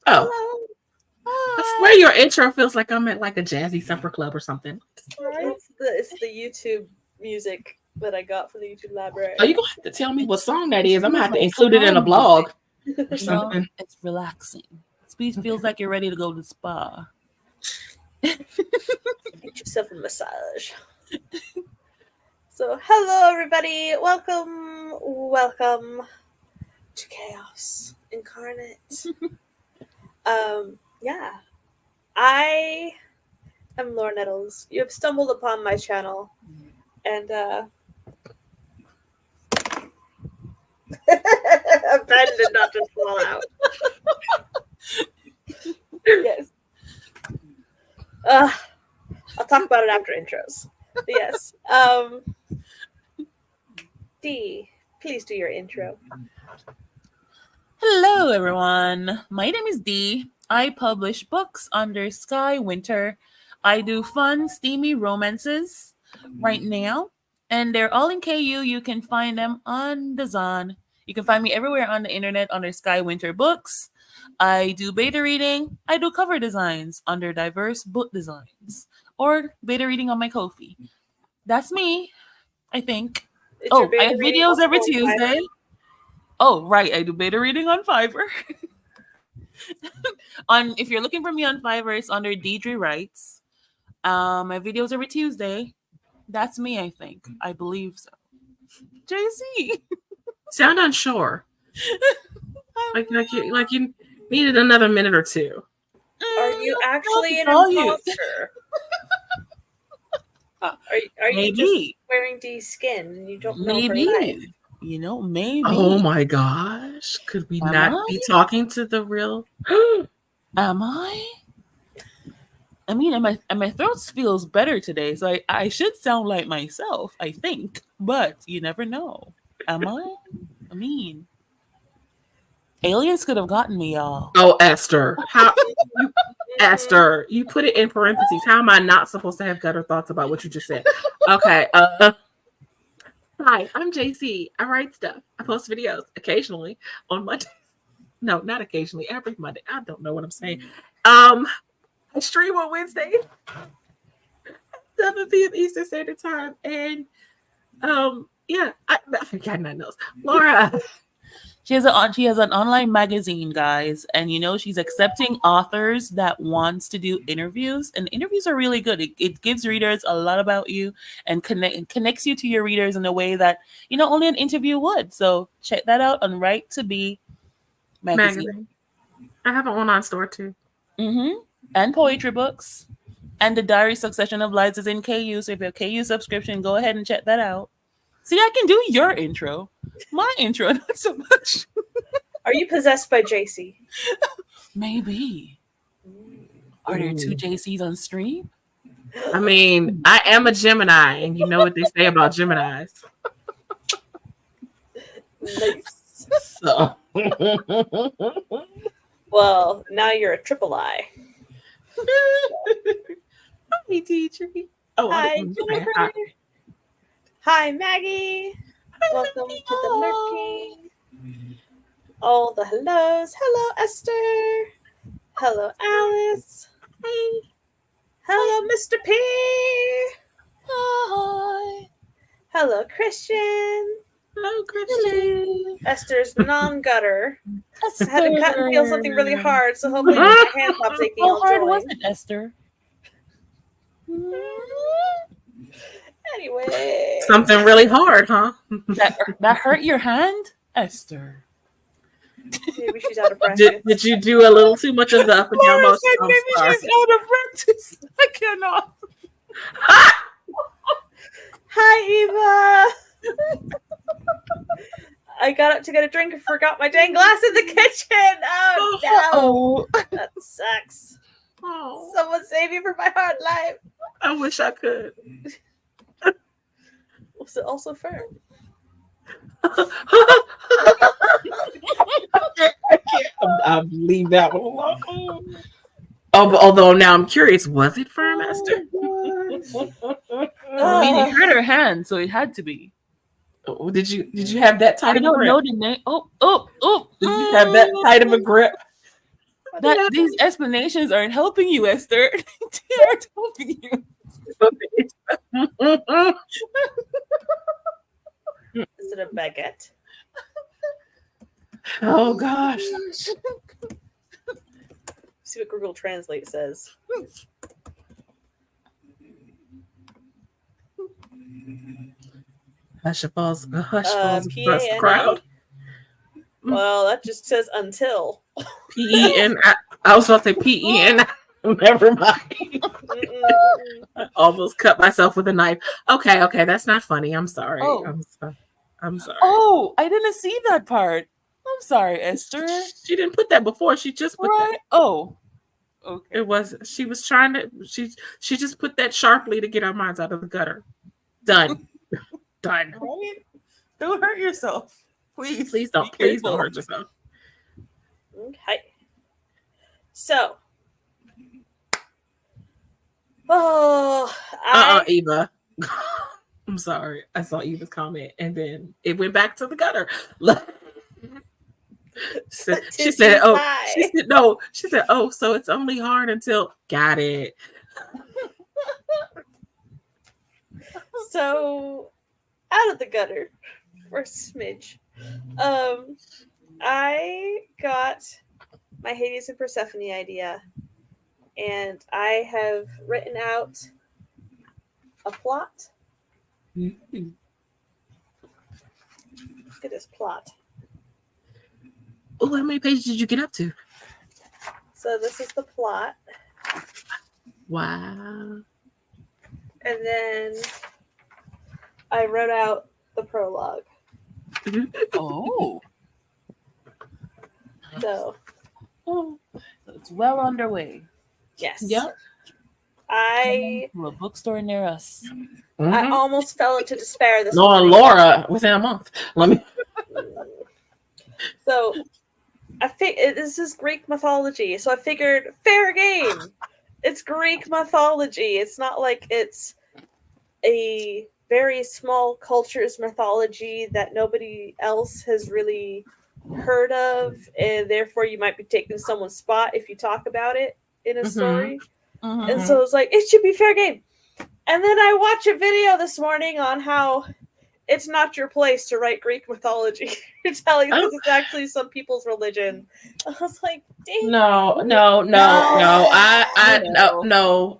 Oh, I swear your intro feels like I'm at like a jazzy supper club or something. Right? It's the YouTube music that I got from the YouTube library. Are you gonna have to tell me what song that is? I'm gonna have to include it in a blog or something. It's relaxing. It feels like you're ready to go to the spa. Get yourself a massage. So, hello everybody. Welcome to Chaos Incarnate. Yeah. I am Laura Nettles. You have stumbled upon my channel, and a pen did not just fall out. Yes. I'll talk about it after intros. But yes. Dee, please do your intro. Hello, everyone. My name is Dee. I publish books under Sky Winter. I do fun, steamy romances right now, and they're all in KU. You can find them on the Zon. You can find me everywhere on the internet under Sky Winter Books. I do beta reading. I do cover designs under Diverse Book Designs or beta reading on my Ko-fi. That's me, I think. I have videos every Tuesday. Oh, right. I do beta reading on Fiverr. If you're looking for me on Fiverr, it's under Deidre Writes. My videos every Tuesday. That's me, I think. I believe so. JC. Sound unsure. like you needed another minute or two. Are you actually an imposter? Are you just wearing Dee's skin and you don't know her life? You know, maybe. Oh my gosh. Could we not be talking to the real? Am I? I mean, and my throat feels better today, so I should sound like myself, I think. But you never know. Am I? I mean, aliens could have gotten me, y'all. Oh, Esther. Esther, you put it in parentheses. How am I not supposed to have gutter thoughts about what you just said? Okay. Hi, I'm JC. I write stuff. I post videos occasionally on Monday. No, not occasionally. Every Monday. I don't know what I'm saying. I stream on Wednesday, 7 p.m. Eastern Standard Time. And yeah, I got nothing else. Laura. She has an online magazine, guys, and she's accepting authors that wants to do interviews, and interviews are really good. It gives readers a lot about you and connects you to your readers in a way that only an interview would. So check that out on Right to Be magazine. I have an online store too. And poetry books, and the Diary Succession of Lies is in KU. So if you have KU subscription, go ahead and check that out. See, I can do your intro. My intro, not so much. Are you possessed by JC? Maybe. Are there two JCs on stream? I mean, I am a Gemini, and you know what they say about Geminis. Nice. So. Well, now you're a triple I. Hi, teacher. Oh, hi, Jennifer. Hi, Maggie. Welcome to the lurking. All the hellos. Hello, Esther. Hello, Alice. Hey. Hello, Mr. P. Hi. Hello, Christian. Hello, Christian. Hello. Esther's non-gutter. I had to cut and feel something really hard, so hopefully my hand stops aching. How hard was it, Esther? Anyway. Something really hard, huh? That hurt your hand? Esther. Maybe she's out of practice. Did you do a little too much of the up and down motion? Maybe she's out of practice. I cannot. Hi, Eva. I got up to get a drink and forgot my dang glass in the kitchen. Oh, no. That sucks. Oh, Someone save me from my hard life. I wish I could. Was it also firm? I can't. I'll leave that one alone. Oh, but although now I'm curious, was it firm, Esther? I mean, it hurt her hand, so it had to be. Oh, did you have that tight I of a don't grip? know the name. Oh! Did you have that tight of a grip? That these explanations aren't helping you, Esther. They aren't helping you. Is it a baguette? Oh gosh. See what Google Translate says. Hush falls across the PANA? crowd. Well, that just says until. PEN. I was supposed to say PEN. Never mind. I almost cut myself with a knife. Okay, that's not funny. I'm sorry. Oh. I'm sorry. Oh, I didn't see that part. I'm sorry, Esther. She didn't put that before. She just put Right? that. Oh, okay. It was. She was trying to. She just put that sharply to get our minds out of the gutter. Done. Done. Right? Don't hurt yourself, please. Please don't. Be Please don't careful. hurt yourself. Okay. So. Oh, Eva. I'm sorry. I saw Eva's comment and then it went back to the gutter. She said, "Oh, she said no." She said, "Oh, so it's only hard until got it." So, out of the gutter for a smidge. I got my Hades and Persephone idea, and I have written out a plot. Look at this plot. Oh, how many pages did you get up to? So this is the plot, Wow. and then I wrote out the prologue. Oh, So so it's well underway. yes, Yep. I To a bookstore near us. I almost fell into despair this No, morning. Laura within a month. Let me. So this is Greek mythology. So I figured fair game. It's Greek mythology. It's not like it's a very small culture's mythology that nobody else has really heard of, and therefore you might be taking someone's spot if you talk about it in a story. Mhm. And so it's like, it should be fair game. And then I watched a video this morning on how it's not your place to write Greek mythology. You're telling this is actually some people's religion. I was like, dang. No.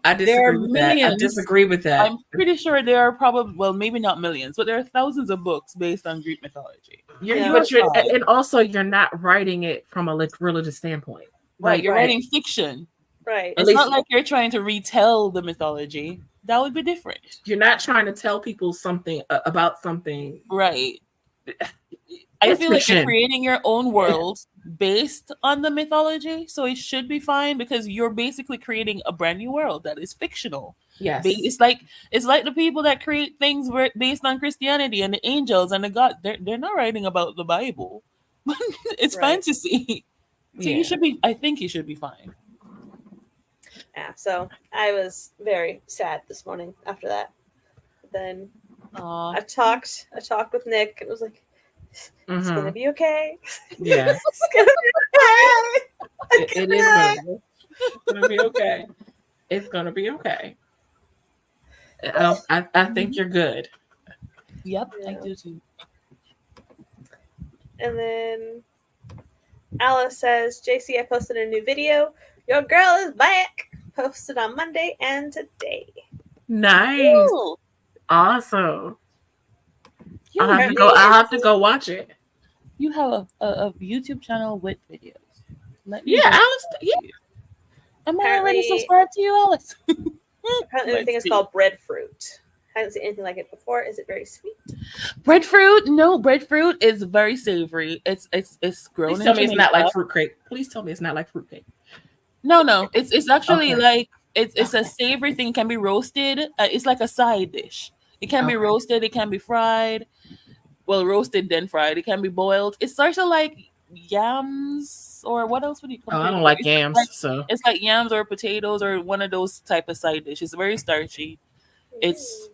I disagree with that. I millions. disagree with that. I'm pretty sure there are probably, well, maybe not millions, but there are thousands of books based on Greek mythology. And also you're not writing it from a religious standpoint. Right, Like, you're writing fiction. Right. It's least- not like you're trying to retell the mythology. That would be different. You're not trying to tell people something about something. Right. I It's feel like fiction. you're creating your own world based on the mythology, so it should be fine because you're basically creating a brand new world that is fictional. Yes. It's like the people that create things based on Christianity and the angels and the God. They're not writing about the Bible. It's Right. fantasy. So Yeah. you should be. I think you should be fine. Yeah, so I was very sad this morning after that. Then I talked with Nick and it was like, it's gonna be okay. Yeah. It's gonna be okay. It is gonna be okay. It's gonna be okay. I think you're good. Yep, I Yeah. do too. And then Alice says, JC, I posted a new video. Your girl is back. Posted on Monday and today. Nice. Ooh. Awesome. You I'll have to have go. videos. I'll have to go watch it. You have a YouTube channel with videos. Let me Yeah, know. Alice. Yeah. Am I already Apparently- subscribed to you, Alex? Apparently the thing is called breadfruit. Haven't seen anything like it before. Is it very sweet? Breadfruit? No, breadfruit is very savory. It's grown. Please tell in me it's not Jamaica. like fruitcake. Please tell me it's not like fruitcake. No. It's actually Okay. like it's a savory thing. It can be roasted. It's like a side dish. It can be Okay. roasted. It can be fried. Well, roasted then fried. It can be boiled. It's sort of like yams, or what else would you Oh, I compare it don't to? like yams, so It's like yams or potatoes or one of those type of side dishes. It's very starchy. It's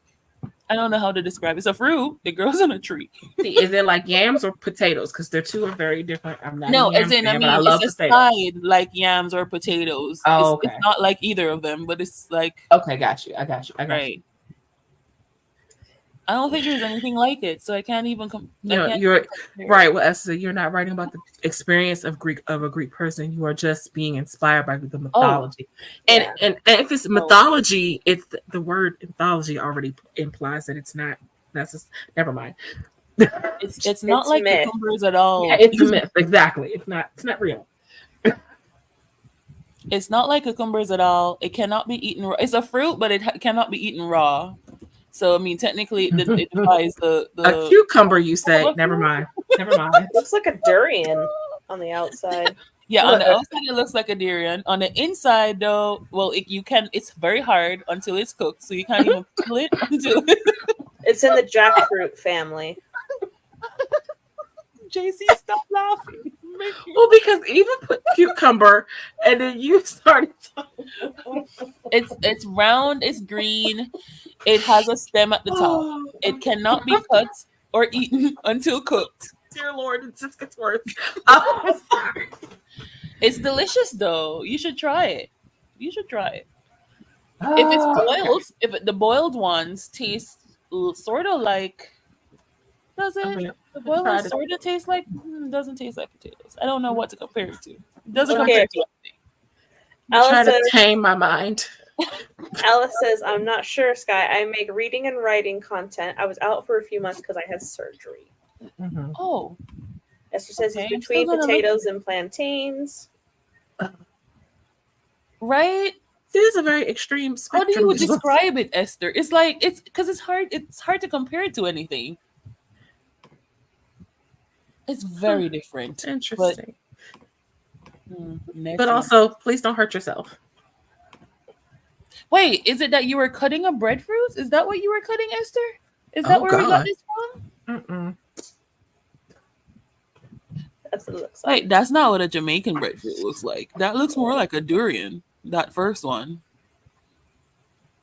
I don't know how to describe it. It's a fruit. It grows on a tree. see, is it like yams or potatoes? Because they're two are very different. I'm not a No, as yam in I fan, but I mean it's love a potatoes. side like yams or potatoes. Oh, It's okay. not like either of them, but it's like Okay, got you. I got you. right. I don't think there's anything like it, so I can't even You I know, can't you're compare it. right. Well, Esther, you're not writing about the experience of a Greek person. You are just being inspired by the Oh, mythology. And Yeah. and if it's mythology, it's the word mythology already implies that it's not. That's just, never mind. it's not It's like myth. cucumbers at Yeah, all. it's a myth. Exactly. It's not real. It's not like cucumbers at all. It cannot be eaten raw. It's a fruit, but it cannot be eaten raw. So I mean, technically, it defies A the cucumber, you of say? a Never fruit. mind. Never mind. Looks like a durian on the outside. Yeah, on the Look. outside it looks like a durian. On the inside, though, well, you can. It's very hard until it's cooked, so you can't even peel it until. It's in the jackfruit family. JC, stop laughing. Well, because Eva put cucumber, and then you started. It's round. It's green. It has a stem at the top. It cannot be cut or eaten until cooked. Dear Lord, it just gets worse. Oh, sorry. It's delicious, though. You should try it. You should try it. If it's Oh, boiled, the boiled ones taste sort of like. Does it? okay. The boiled Tried ones it. sort of taste like. Doesn't taste like potatoes. I don't know what to compare it to. It doesn't Okay. compare to anything. I'm trying to Alice tame my mind. says, I'm not sure, Sky. I make reading and writing content. I was out for a few months because I had surgery. Mhm. Oh, Esther says Okay, it's I'm between still gonna look potatoes and plantains. right. This is a very extreme How do spectrum. you describe it, Esther? It's like it's because it's hard. It's hard to compare it to anything. It's very different. Interesting. Next But one. also, please don't hurt yourself. Wait, is it that you were cutting a breadfruit? Is that what you were cutting, Esther? Is that Oh, where we got God. this from? Mm-mm. That's what it looks like. Wait, that's not what a Jamaican breadfruit looks like. That looks more like a durian. That first one.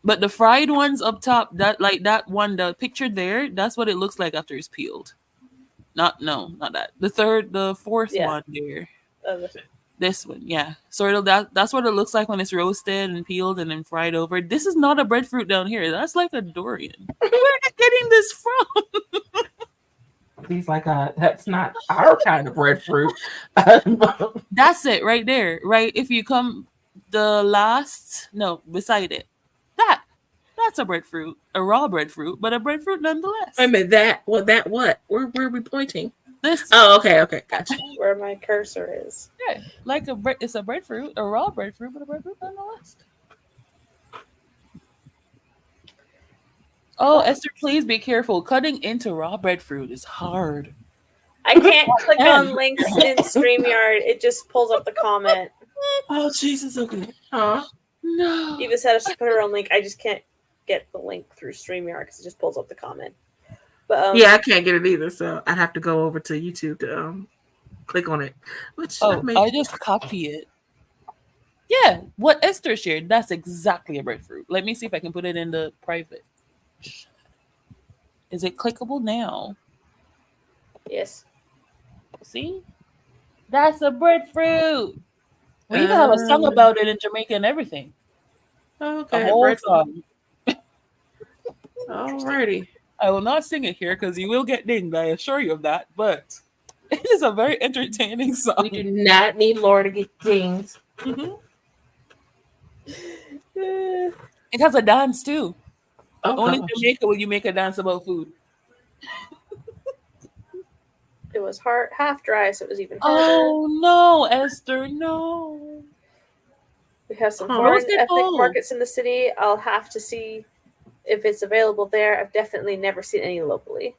But the fried ones up top, that one, the picture there, that's what it looks like after it's peeled. Not that. The fourth Yeah. one there. Uh, This one, yeah. Sort of that's what it looks like when it's roasted and peeled and then fried over. This is not a breadfruit down here. That's like a durian. Where are you getting this from? He's like, that's not our kind of breadfruit. That's it right there. Right. If you come beside it. That's a breadfruit. A raw breadfruit, but a breadfruit nonetheless. Wait a minute, what? Where are we pointing? This Oh, okay, gotcha. where my cursor is. yeah, like it's a breadfruit, a raw breadfruit, but a breadfruit nonetheless. Oh, Esther, please be careful. Cutting into raw breadfruit is hard. I can't click on links in StreamYard. It just pulls up the comment. Oh, Jesus, okay. Huh? No. Eva said she put her own link. I just can't get the link through StreamYard because it just pulls up the comment. But Yeah, I can't get it either, so I'd have to go over to YouTube to click on it. Which I just copy it. Yeah, what Esther shared, that's exactly a breadfruit. Let me see if I can put it in the private. Is it clickable now? yes. See? That's a breadfruit. We even have a song about it in Jamaica and everything. Okay, A whole song. Alrighty. I will not sing it here because you will get dinged, I assure you of that. But it is a very entertaining song. We do not need Laura to get dinged. Mhm. It has a dance too. Oh, Only in gosh. Jamaica will you make a dance about food. It was half dry, so it was even harder. Oh no, Esther, no. We have some Oh. foreign Roasted ethnic bull. markets in the city. I'll have to see if it's available there. I've definitely never seen any locally.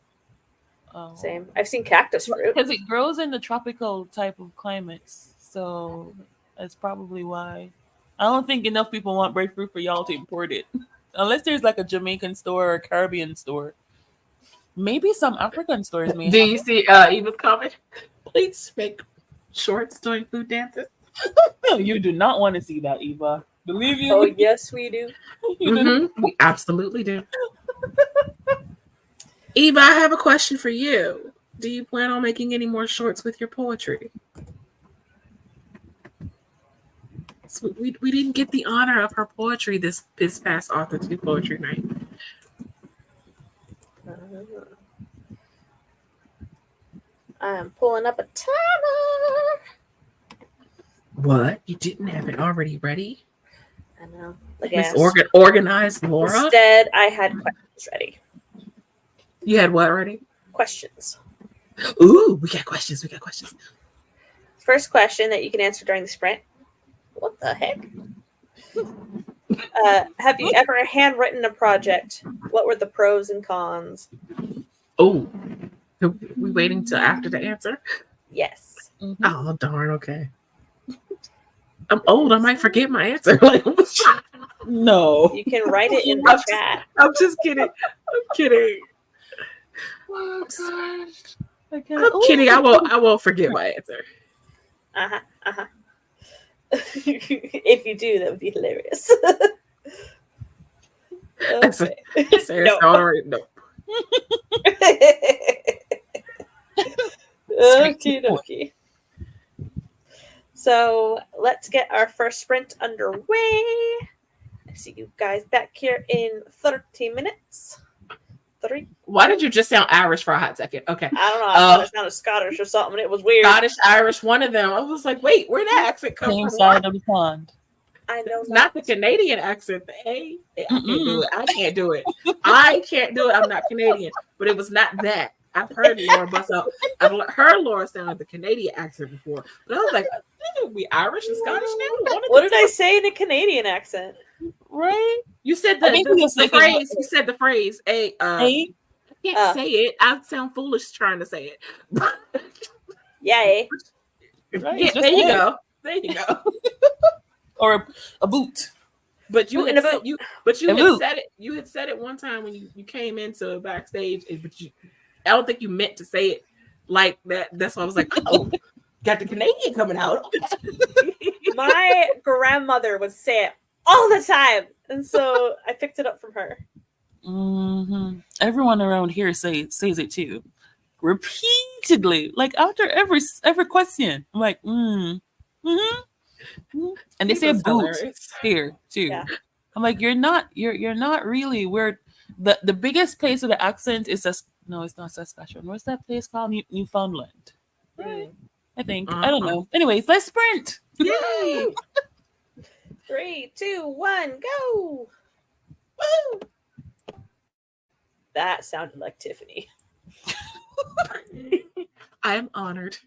Oh. Same. I've seen cactus fruit. Because it grows in the tropical type of climates. So That's probably why. I don't think enough people want breadfruit for y'all to import it. Unless there's like a Jamaican store or a Caribbean store. Maybe some African stores may Do have you see Eva's comment? Please make shorts during food dances. it. You do not want to see that, Eva. Believe you Oh me. yes, we do. You do. We absolutely do. Eva, I have a question for you. Do you plan on making any more shorts with your poetry? So we didn't get the honor of her poetry this past Author 2 Poetry Night. I'm pulling up a timer. What? You didn't have it already ready? I know. I Miss guess. Organized Laura? Instead, I had questions ready. You had what ready? Questions. Ooh, we got questions. We got questions. First question that you can answer during the sprint. What the heck? Have you ever handwritten a project? What were the pros and cons? Oh, we waiting till after the answer? Yes. Mhm. Oh, darn. Okay. I'm old. I might forget my answer. Like, No. You can write it in the chat. I'm just kidding. I'm kidding. Oh gosh. I'm kidding. I won't forget my answer. Uh-huh. Uh-huh. If you do, that would be hilarious. Okay. Sarah's No. already no. Okie dokie. So let's get our first sprint underway. I see you guys back here in 30 minutes. 3. Why did you just sound Irish for a hot second? Okay. I don't know. I thought it sounded Scottish or something. It was weird. Scottish, Irish, one of them. I was like, wait, where'd that accent come Same from? side of the pond. I know It's not the Canadian accent. I can't do it. I can't do it. I'm not Canadian. But it was not that. I've heard Laura bust out. I've heard Laura sound like the Canadian accent before. But I was like, we Irish and Scottish now? What did I say in a Canadian accent? Right? You said I think the phrase. You said the phrase. Hey, I can't say it. I sound foolish trying to say it. Yay. right, Yeah, just there you that. go. There you go. Or a boot. But you Boot in had a said, boot. you A had boot. said it. You had said it one time when you came into backstage, but I don't think you meant to say it like that. That's why I was like, oh, got the Canadian coming out. My grandmother would say it all the time. And so I picked it up from her. Mm-hmm. Everyone around here says it too, repeatedly. Like after every question, I'm like, and they say That's boot hilarious. here too. Yeah. I'm like, you're not really where the biggest place of the accent is no, it's not Saskatchewan. What's that place called? Newfoundland. Right? I think. I don't know. Anyways, let's sprint. Yay! 3, 2, 1, go! Woo! That sounded like Tiffany. I am honored.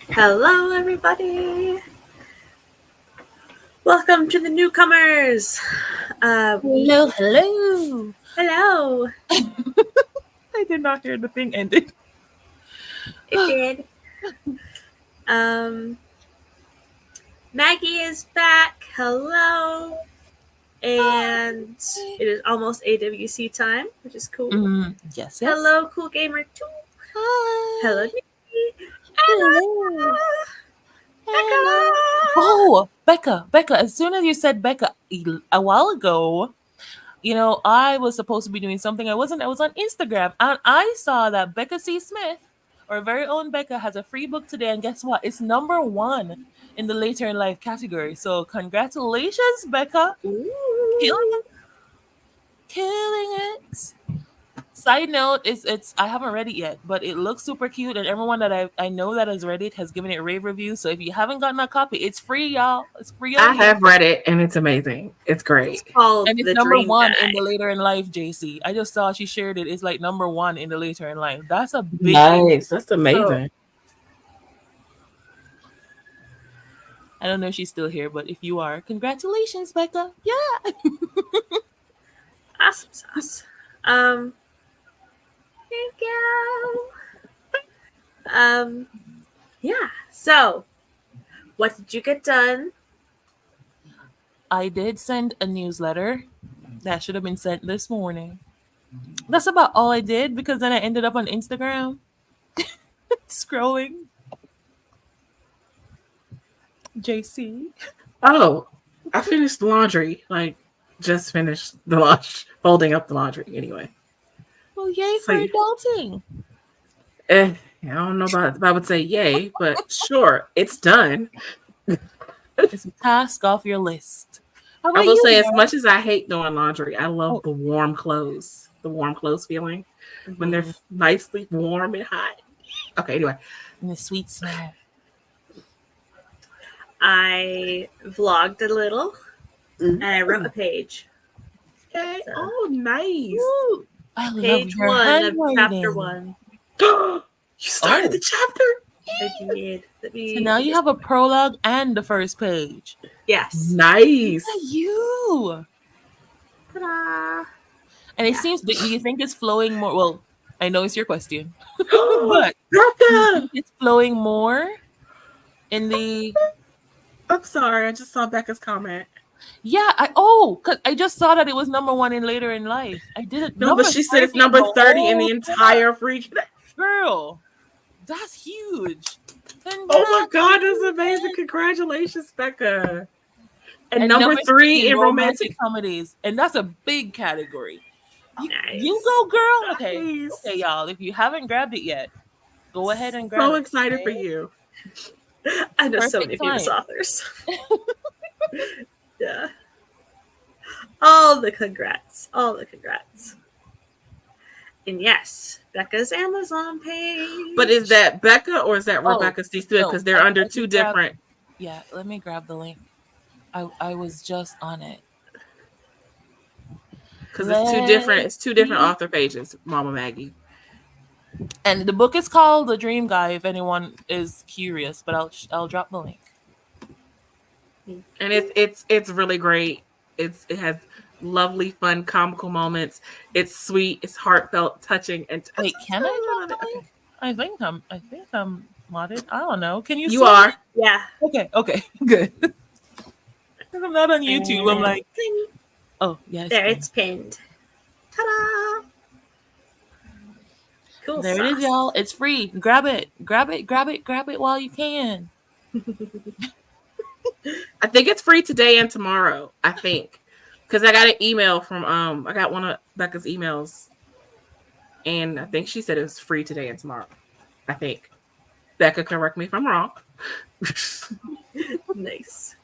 Hello, everybody. Welcome to the newcomers. Hello, hello. Hello. I did not hear the thing ended. It did. Maggie is back. Hello. And it is almost AWC time, which is cool. Yes, yes. Hello, Cool Gamer 2. Hi. Hello, Nikki. Hello. Becca. Oh, Becca. As soon as you said Becca a while ago, I was supposed to be doing something. I wasn't. I was on Instagram and I saw that Becca C. Smith, our very own Becca, has a free book today. And guess what? It's number 1 in the later in life category. So congratulations, Becca. Ooh. Killing it. Side note, it's I haven't read it yet, but it looks super cute, and everyone that I know that has read it has given it rave reviews. So if you haven't gotten a copy, it's free, y'all. It's free. I have read it and it's amazing. It's great. It's called And it's The number Dream 1 Guy. in the later in life, JC. I just saw she shared it. It's like number 1 in the later in life. That's a big Nice. That's amazing. I don't know if she's still here, but if you are, congratulations, Becca. Yeah. Awesome sauce. Thank you. Yeah. So, what did you get done? I did send a newsletter that should have been sent this morning. That's about all I did because then I ended up on Instagram scrolling. JC. Oh, I finished the laundry. Like, just finished the folding up the laundry anyway. Well, yay for adulting. I don't know if I would say yay, but sure, it's done. It's a task off your list. I will say, as much as I hate doing laundry, I love the warm clothes feeling when they're nicely warm and hot. Okay, anyway. And the sweet smell. I vlogged a little and I wrote a page. Okay. So. Oh, nice. Woo. I page love your 1 of handwriting. chapter 1. You started the chapter? I did. So now you have a prologue and the first page. Yes. Nice. Look at you. Ta-da. And it seems, do you think it's flowing more? Well, I know it's your question. But it's flowing more in the... I'm sorry, I just saw Becca's comment. Yeah, because I just saw that it was number 1 in later in life. I didn't know. No, but she said it's number 30 in the entire free. Girl, that's huge. Oh my God, that's amazing. Congratulations, Becca. And number 3 in romantic comedies. And that's a big category. Nice. You go, girl. Okay. Nice. Okay, y'all. If you haven't grabbed it yet, go ahead and grab it. So excited for you. I know so many famous authors. Yeah. All the congrats. And yes, Becca's Amazon page. But is that Becca or is that Rebecca C. Smith? Because they're under 2 different. Yeah, let me grab the link. I was just on it. Because it's two different author pages, Mama Maggie. And the book is called The Dream Guy, if anyone is curious, but I'll drop the link. And it's really great. It has lovely, fun, comical moments. It's sweet, it's heartfelt, touching, and wait, can I drop the link? Okay. I think I'm modded. I don't know. Can you? You are. Yeah. Okay. Good. I'm not on YouTube. I'm like, oh yeah. It's pinned. Ta-da! Cool. There it is, y'all. It's free. Grab it while you can. I think it's free today and tomorrow. I think, because I got an email from I got one of Becca's emails, and I think she said it was free today and tomorrow. I think. Becca, correct me if I'm wrong. Nice.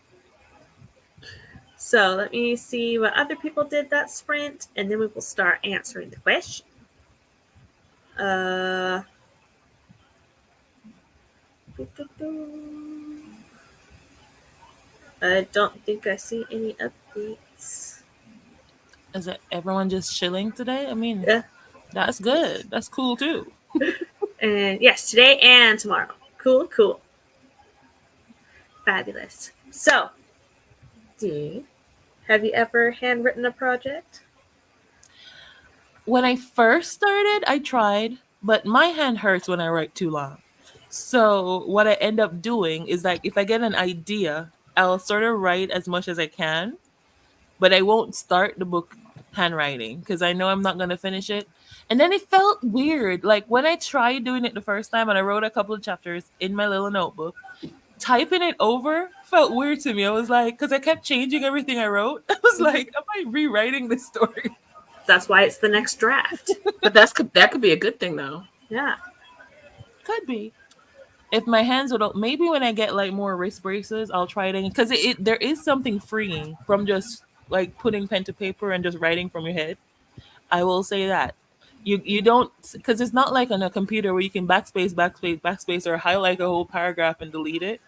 So let me see what other people did that sprint, and then we will start answering the question. I don't think I see any updates. Is it everyone just chilling today? I mean, Yeah. that's good. That's cool too. And yes, today and tomorrow. Cool. Fabulous. So, Dee, have you ever handwritten a project? When I first started, I tried, but my hand hurts when I write too long. So what I end up doing is like if I get an idea, I'll sort of write as much as I can, but I won't start the book handwriting because I know I'm not going to finish it. And then it felt weird. Like when I tried doing it the first time and I wrote a couple of chapters in my little notebook, typing it over felt weird to me. I was like, because I kept changing everything I wrote. I was like, am I rewriting this story? That's why it's the next draft. But that could be a good thing though. Yeah. Could be. If my hands would, maybe when I get like more wrist braces, I'll try it because there is something freeing from just like putting pen to paper and just writing from your head. I will say that you don't, because it's not like on a computer where you can backspace or highlight a whole paragraph and delete it.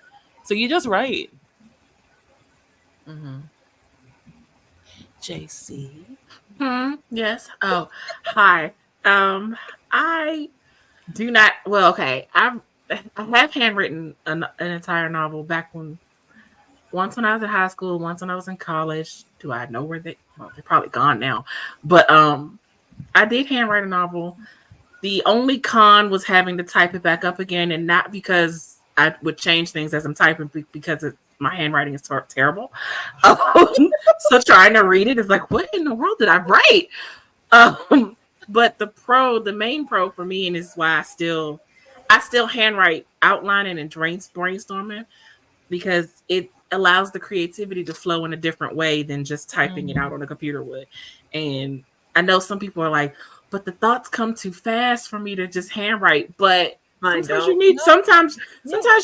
So you just write. Mm-hmm. JC. Yes. Oh, hi. I do not. Well, okay. I have handwritten an entire novel back once when I was in high school, once when I was in college. Do I know where they? Well, they're probably gone now. But I did handwrite a novel. The only con was having to type it back up again, and not because I would change things as I'm typing, because my handwriting is terrible. So trying to read it is like, what in the world did I write? But the main pro for me, and is why I still handwrite outlining and brainstorming, because it allows the creativity to flow in a different way than just typing it out on a computer would. And I know some people are like, but the thoughts come too fast for me to just handwrite. But sometimes you need, sometimes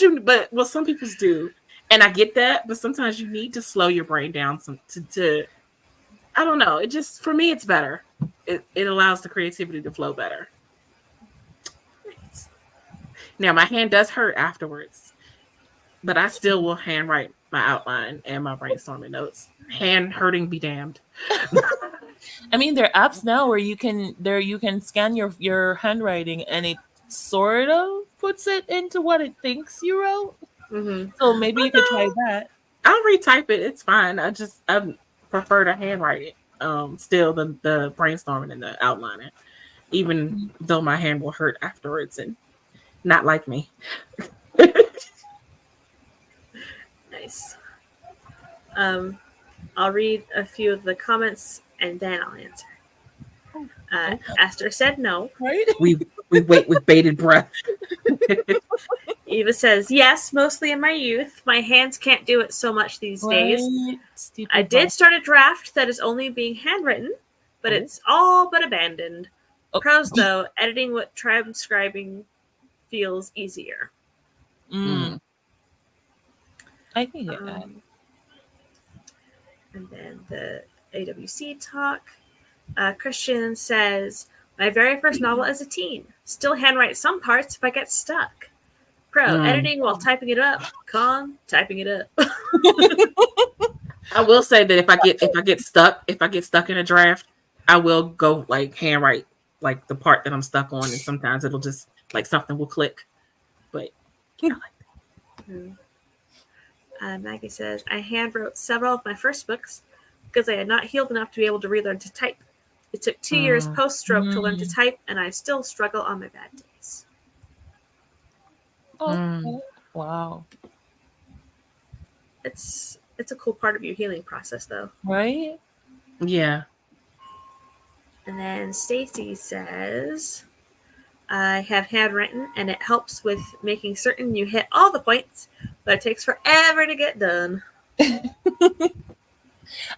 you, but well, some people's do. And I get that, but sometimes you need to slow your brain down to I don't know. It just, for me, it's better. It allows the creativity to flow better. Now, my hand does hurt afterwards, but I still will handwrite my outline and my brainstorming notes. Hand hurting be damned. I mean, there are apps now where you can scan your handwriting and it sort of puts it into what it thinks you wrote. Mm-hmm. So maybe you could try that. I'll retype it. It's fine. I prefer to handwrite it. Still the brainstorming and the outlining, even though my hand will hurt afterwards and not like me. Nice. I'll read a few of the comments and then I'll answer. Esther said no. Right? We wait with bated breath. Eva says, yes, mostly in my youth. My hands can't do it so much these days. I did start a draft that is only being handwritten, but it's all but abandoned. Pros, though, editing what transcribing feels easier. I can get that. And then the AWC talk. Christian says, my very first novel as a teen. Still handwrite some parts if I get stuck. Pro, editing while typing it up. Con, typing it up. I will say that if I get stuck in a draft, I will go like handwrite like the part that I'm stuck on, and sometimes it'll just like something will click. But I like that. Maggie says, I handwrote several of my first books because I had not healed enough to be able to relearn to type. It took 2 years post-stroke to learn to type, and I still struggle on my bad days. Oh, wow. It's a cool part of your healing process, though. Right? Yeah. And then Stacy says, I have handwritten, and it helps with making certain you hit all the points, but it takes forever to get done.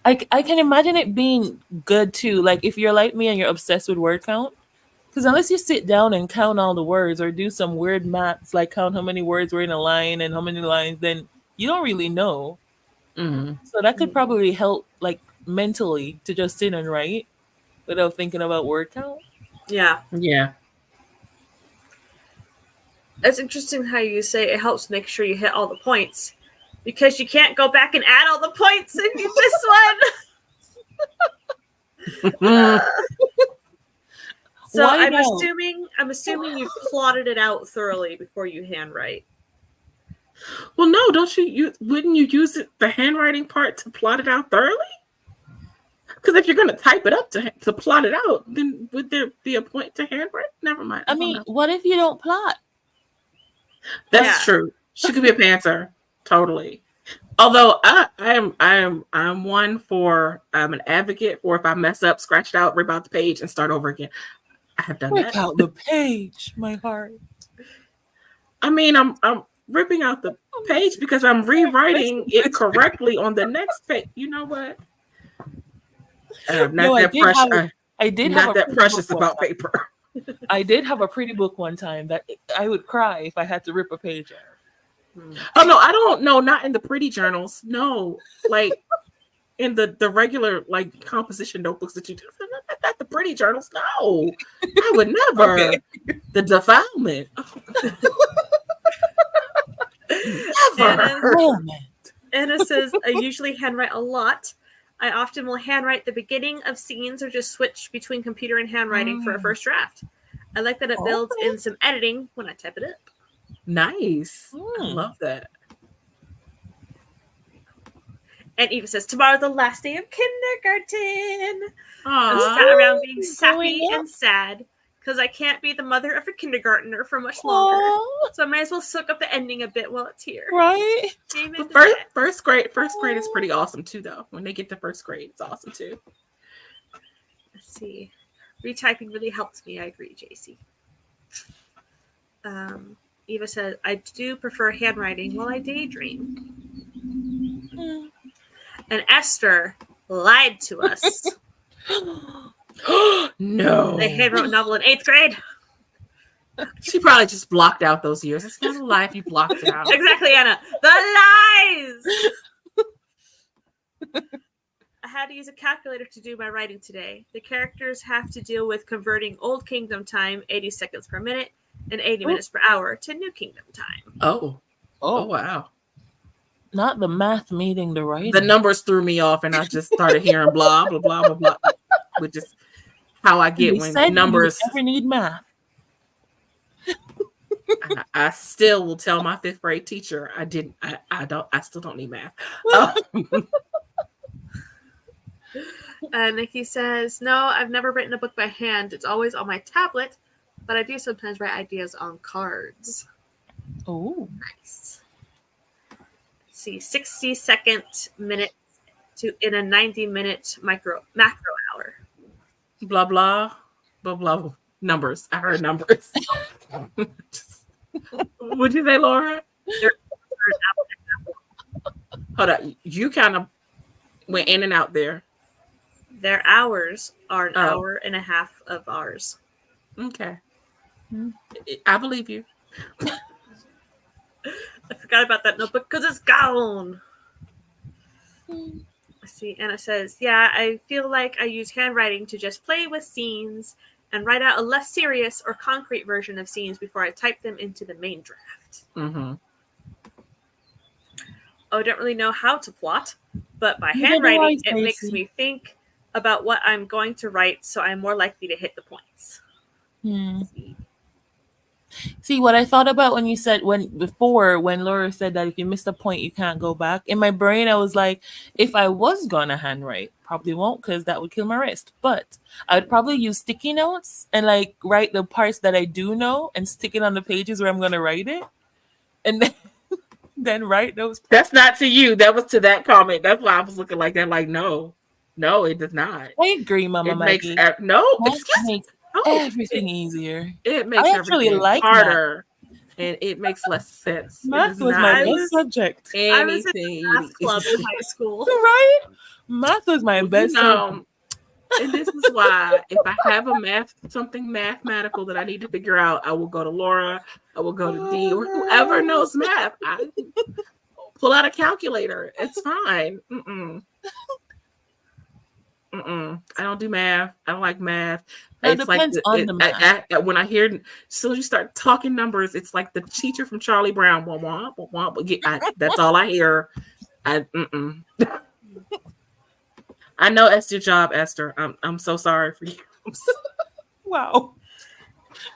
I can imagine it being good too. Like if you're like me and you're obsessed with word count, because unless you sit down and count all the words or do some weird maths, like count how many words were in a line and how many lines, then you don't really know. So that could probably help, like mentally, to just sit and write without thinking about word count. Yeah. Yeah. It's interesting how you say it helps make sure you hit all the points, because you can't go back and add all the points if you miss one. So Why I'm not? assuming you've plotted it out thoroughly before you handwrite. Well, no, don't you wouldn't you use the handwriting part to plot it out thoroughly? Because if you're going to type it up to plot it out, then would there be a point to handwrite? Never mind. I mean, what if you don't plot? That's Yeah. true. She could be a pantser, totally. Although I'm one for I'm an advocate for if I mess up, scratch it out, rip out the page, and start over again. I have done Rip that. out the page, my heart. I mean, I'm ripping out the page because I'm rewriting it correctly on the next page. You know what? No, I did have Not a that pretty precious book one about time. paper. I did have a pretty book one time that I would cry if I had to rip a page out. Oh no, I don't know. Not in the pretty journals. No, like in the regular like composition notebooks that you do. Not the pretty journals. No, I would never. Okay. The defilement. Never. Anna says, I usually handwrite a lot. I often will handwrite the beginning of scenes or just switch between computer and handwriting for a first draft. I like that it builds in some editing when I type it up. Nice. I love that. And Eva says, tomorrow's the last day of kindergarten. Aww. I'm sat around being sappy and sad because I can't be the mother of a kindergartner for much longer. Aww. So I might as well soak up the ending a bit while it's here. Right? Amen to First grade is pretty awesome too, though. When they get to first grade, it's awesome too. Let's see. Retyping really helps me. I agree, JC. Eva said, I do prefer handwriting while I daydream. And Esther lied to us. No. They handwrote a novel in 8th grade. She probably just blocked out those years. It's not a lie if you blocked it out. Exactly, Anna. The lies! I had to use a calculator to do my writing today. The characters have to deal with converting Old Kingdom time, 80 seconds per minute, and 80 minutes per hour, to New Kingdom time. Oh wow. Not the math meeting the writing. The numbers threw me off, and I just started hearing blah blah blah blah blah, which is how I get when numbers. You never need math. I still will tell my 5th grade teacher I still don't need math. Nikki says, no, I've never written a book by hand. It's always on my tablet, but I do sometimes write ideas on cards. Oh, Nice. Let's see, 60-second minute in a 90-minute macro hour. Blah blah blah blah. Numbers. I heard numbers. What'd you say, Laura? Hold on. You kind of went in and out there. Their hours are an hour and a half of ours. Okay. I believe you. I forgot about that notebook because it's gone. Let's see. Anna says, yeah, I feel like I use handwriting to just play with scenes and write out a less serious or concrete version of scenes before I type them into the main draft. Mm-hmm. I don't really know how to plot, but by handwriting, it makes me think about what I'm going to write, so I'm more likely to hit the points. See, what I thought about when you said when Laura said that if you miss a point, you can't go back. In my brain, I was like, if I was gonna handwrite, probably won't because that would kill my wrist. But I would probably use sticky notes and like write the parts that I do know and stick it on the pages where I'm gonna write it, and then write those parts. That's not to you. That was to that comment. That's why I was looking like that. Like, no, it does not. I agree, Mama It Maggie. makes Everything easier. It makes everything harder, and it makes less sense. Math was my best subject. I was in a math club in high school. Right? Math was my best subject. And this is why if I have something mathematical that I need to figure out, I will go to Laura, I will go to Dee, or whoever knows math. I pull out a calculator. It's fine. I don't do math. I don't like math. It It's like depends on the math. when I hear, as soon as you start talking numbers, it's like the teacher from Charlie Brown. Wah, wah, wah, wah, wah. That's all I hear. Mm-mm. I know it's your job, Esther. I'm so sorry for you. Wow.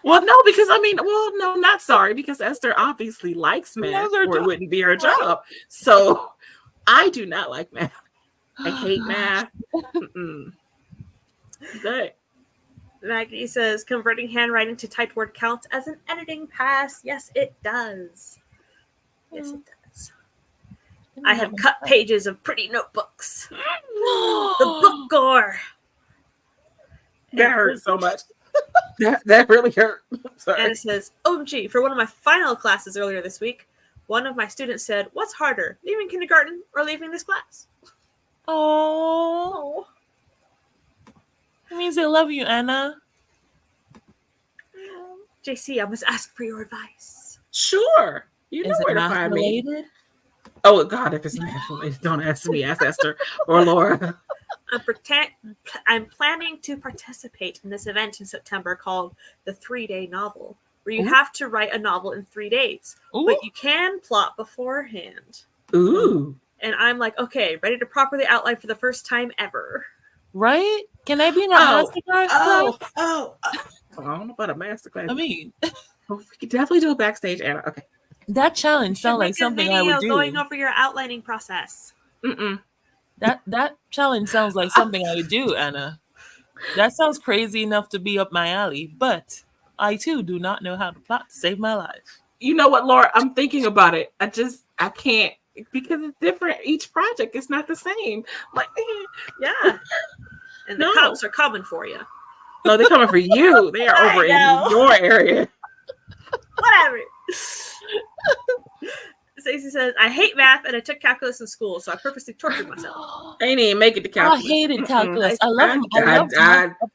Well, no, because no, not sorry, because Esther obviously likes math, her or it job. wouldn't be her Right. job. So I do not like math. I hate math. Mm-mm. Good. Maggie says, converting handwriting to typed word counts as an editing pass. Yes, it does. Yes, it does. I have cut pages of pretty notebooks. The book gore. That hurt so much. That really hurt. I'm sorry. And it says, OMG, for one of my final classes earlier this week, one of my students said, what's harder, leaving kindergarten or leaving this class? Oh. It means they love you, Anna. JC, I must ask for your advice. Sure. You know Is it where to math find me. related? Oh God, if it's math related, don't ask me. Ask Esther or Laura. I'm planning to participate in this event in September called the 3-Day Novel, where you Ooh. have to write a novel in 3 days, Ooh. but you can plot beforehand. Ooh. And I'm like, okay, ready to properly outline for the first time ever. Right? Can I be in that masterclass class? I don't know about a masterclass. I mean, We could definitely do a backstage, Anna. Okay. that challenge sounds like Make a something I would video do. going over your outlining process. Mm-mm. That challenge sounds like something I would do, Anna. That sounds crazy enough to be up my alley, but I too do not know how to plot to save my life. You know what, Laura? I'm thinking about it. I can't, because it's different. Each project is not the same. Like, Yeah. And the No. cops are coming for you. no, they're coming for you. They are I over know. in your area. Whatever. Stacey says, I hate math and I took calculus in school, so I purposely tortured myself. I didn't even make it to I calculus. hated Mm-mm. calculus. I love I up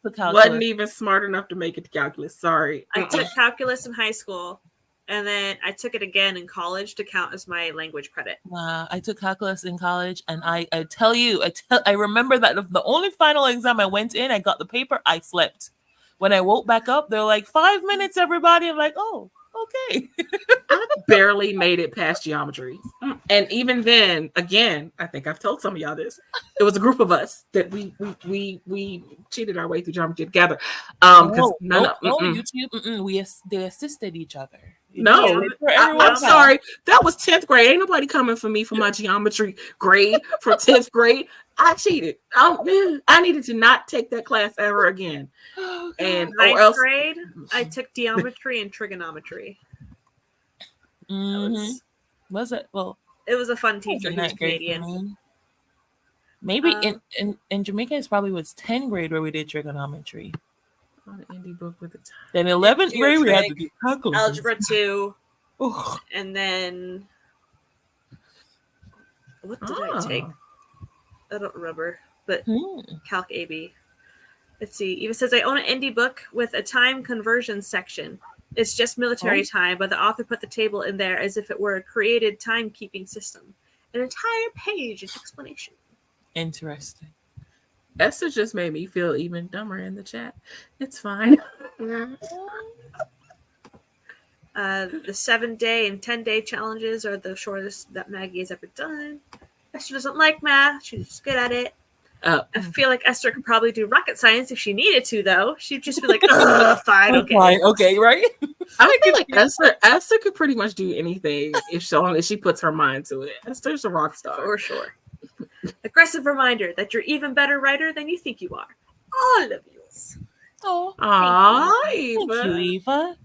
to calculus. wasn't even smart enough to make it to calculus. Sorry. I took calculus in high school, and then I took it again in college to count as my language credit. I took calculus in college, and I tell you, I remember that the only final exam I went in, I got the paper, I slept. When I woke back up, they're like, 5 minutes, everybody. I'm like, oh, okay. I barely made it past geometry. And even then, again, I think I've told some of y'all this. It was a group of us that we cheated our way through geometry together. Because YouTube. They assisted each other. No, I'm Everyone sorry. That was 10th grade. Ain't nobody coming for me for my geometry grade from 10th grade. I cheated. I needed to not take that class ever again. Oh, And or Ninth else, grade, I took geometry and trigonometry. Was it? Well, It was a fun it was teacher. in He was ninth grade for Canadian. me. Maybe in Jamaica, it's probably was 10th grade where we did trigonometry. on an indie book with a time. Then 11th grade, we had to do calculus. Algebra 2, Ugh. and then what did I take? I don't remember, but Calc AB. Let's see. Eva says, I own an indie book with a time conversion section. It's just military time, but the author put the table in there as if it were a created timekeeping system. An entire page in explanation. Interesting. Esther just made me feel even dumber in the chat. It's fine. The 7-day and 10-day challenges are the shortest that Maggie has ever done. Esther doesn't like math. She's good at it. I feel like Esther could probably do rocket science if she needed to, though. She'd just be like, fine, okay. Fine, okay, right? I feel like Esther could pretty much do anything if so long as she puts her mind to it. Esther's a rock star. For sure. Aggressive reminder that you're even better writer than you think you are. All of you. Oh, Aw, thank you, Eva. Eva.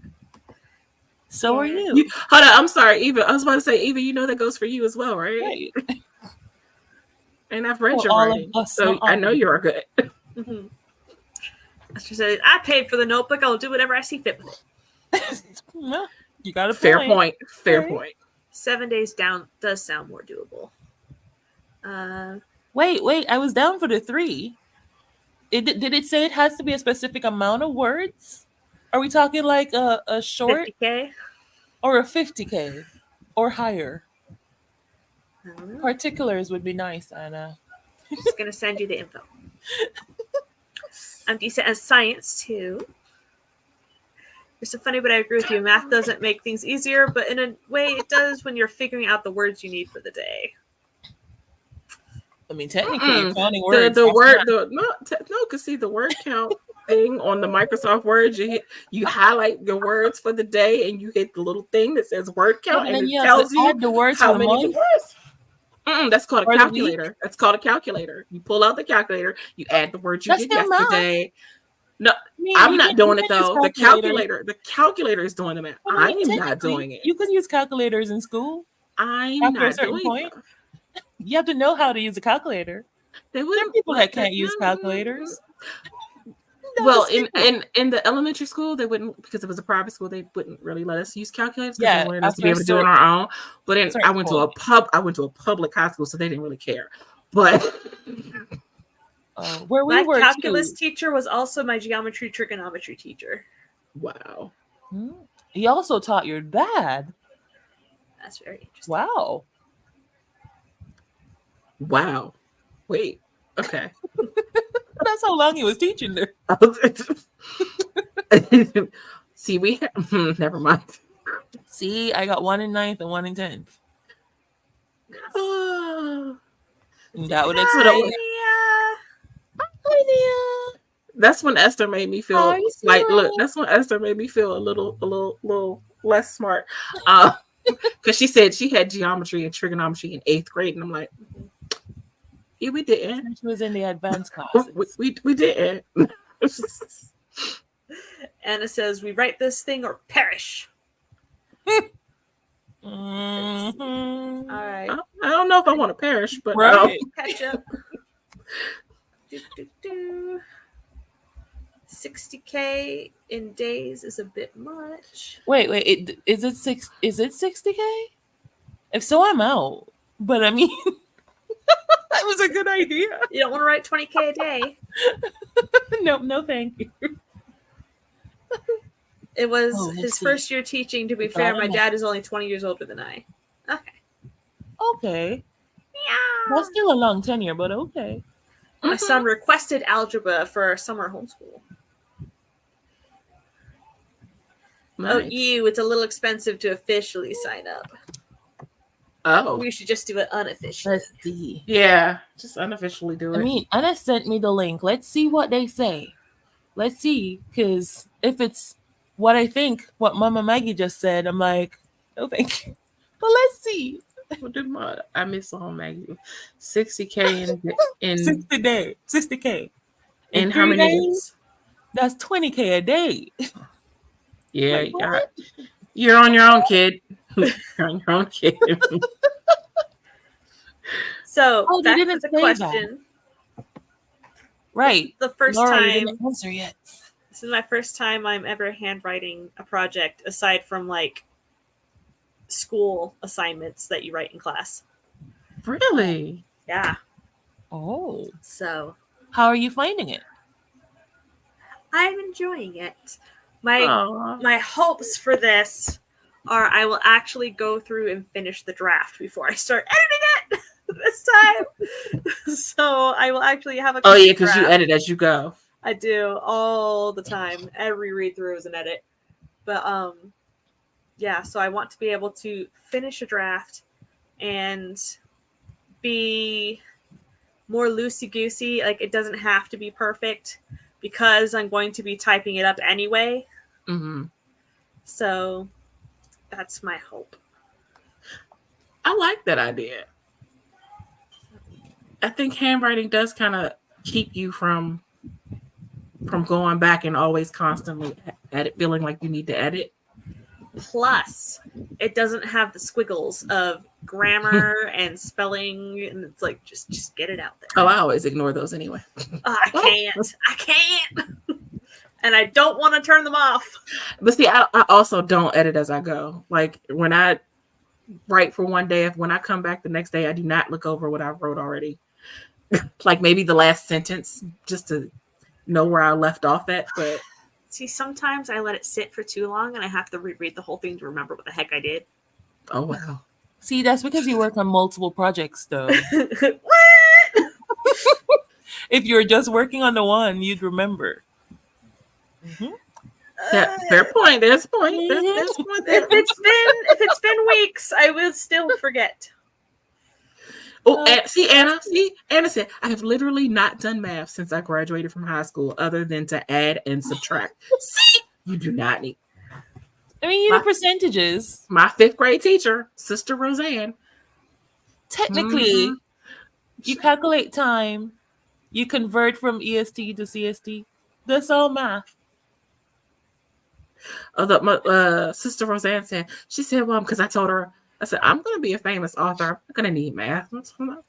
So are you. Hold on, I'm sorry, Eva. I was about to say, Eva, you know that goes for you as well, right? Right. And I've read For your all writing, of us, so not I all. know you're good. Mm-hmm. Esther said, I paid for the notebook. I'll do whatever I see fit with it. Well, you got a Fair point. Fair Okay. point. 7 days down does sound more doable. Wait. I was down for the 3. Did it say it has to be a specific amount of words? Are we talking like a short 50K? or a 50K or higher? I don't know. Particulars would be nice, Anna. Just going to send you the info. I'm decent at science too. You're so funny, but I agree with you. Math doesn't make things easier, but in a way it does when you're figuring out the words you need for the day. I mean, technically, you're Mm-mm. counting words. The that's word not- no, cause see the word count thing on the Microsoft Word, you highlight your words for the day and you hit the little thing that says word count and then and you it have tells to you add the words how for the many of the month. words. That's called a Or the calculator. That's called a calculator. You pull out the calculator, you add the words you That's did still math. yesterday. No, I mean, I'm you not can- doing you it can use though. calculators. The calculator is doing the math. I I mean, am not technically, doing it. You can use calculators in school. I'm after a not certain doing point. it. You have to know how to use a calculator. They There are wouldn't people let that can't use calculators. That's Well, a skill. in the elementary school, they wouldn't, because it was a private school. They wouldn't really let us use calculators because Yeah, they wanted us to after be a able to do it on certain- our own. But I certain went point. I went to a public high school, so they didn't really care. But Where we My were calculus too. teacher was also my geometry trigonometry teacher. wow, He also taught your dad. That's very interesting. Wow. wow, wait, okay. That's how long he was teaching there. See, never mind. See, I got 1 in 9th and 1 in 10th. That would explain it. That's when Esther made me feel Hi, like, Sarah. look, that's when Esther made me feel a little less smart. Because she said she had geometry and trigonometry in 8th grade, and I'm like, yeah, we didn't. She was in the advanced classes. We didn't. Anna says, we write this thing or perish. Mhm. All right. I don't know if I want to perish, but Right. Catch up. 60K in days is a bit much. Wait. Is it 60K? If so, I'm out. But I mean, that was a good idea. You don't want to write 20K a day. No, thank you. It was Oh, let's his see. first year teaching. To be Got fair, it. my dad is only 20 years older than I. Okay. Okay. Yeah. That's still a long tenure, but okay. My son requested algebra for summer homeschool. Oh, Nice. it's a little expensive to officially sign up. Oh, We should just do it unofficially. Let's see. yeah, just unofficially do it. I mean, Anna sent me the link. Let's see what they say. Let's see, because if it's what I think, what Mama Maggie just said, I'm like, no, thank you. But let's see. What did I miss on Maggie? 60K in 60K. in how 3 many days? That's 20K a day. Yeah, Like, yeah. what? You're on your own, kid. You're on your own, kid. So Oh, they back to didn't the say that. question. Right. The first Laura, you time. didn't answer yet. This is my first time I'm ever handwriting a project aside from like school assignments that you write in class. Really? Yeah. Oh. So How are you finding it? I'm enjoying it. My Aw. my hopes for this are I will actually go through and finish the draft before I start editing it this time. So I will actually have a Oh yeah, complete because you draft. edit as you go. I do all the time. Every read through is an edit. But yeah, so I want to be able to finish a draft and be more loosey goosey. Like it doesn't have to be perfect because I'm going to be typing it up anyway. Mm-hmm. So that's my hope. I like that idea. I think handwriting does kind of keep you from going back and always constantly edit, feeling like you need to edit. Plus, it doesn't have the squiggles of grammar and spelling, and it's like just get it out there. Oh, I always ignore those anyway. I can't. And I don't want to turn them off. But see, I also don't edit as I go. Like when I write for one day, when I come back the next day, I do not look over what I wrote already. Like maybe the last sentence just to know where I left off at. But See, sometimes I let it sit for too long and I have to reread the whole thing to remember what the heck I did. oh wow. See, that's because you work on multiple projects, though. What? If you're just working on the one, you'd remember. Mhm. Yeah, fair point. There's a point. There's a point there. If it's been weeks, I will still forget. Oh, Anna said, I have literally not done math since I graduated from high school, other than to add and subtract. See, you do not need. I mean, you know percentages. My 5th grade teacher, Sister Roseanne. Technically, you calculate time, you convert from EST to CST. That's all math. My Sister Roseanne said, well, because I told her, I said, I'm going to be a famous author. I'm not going to need math.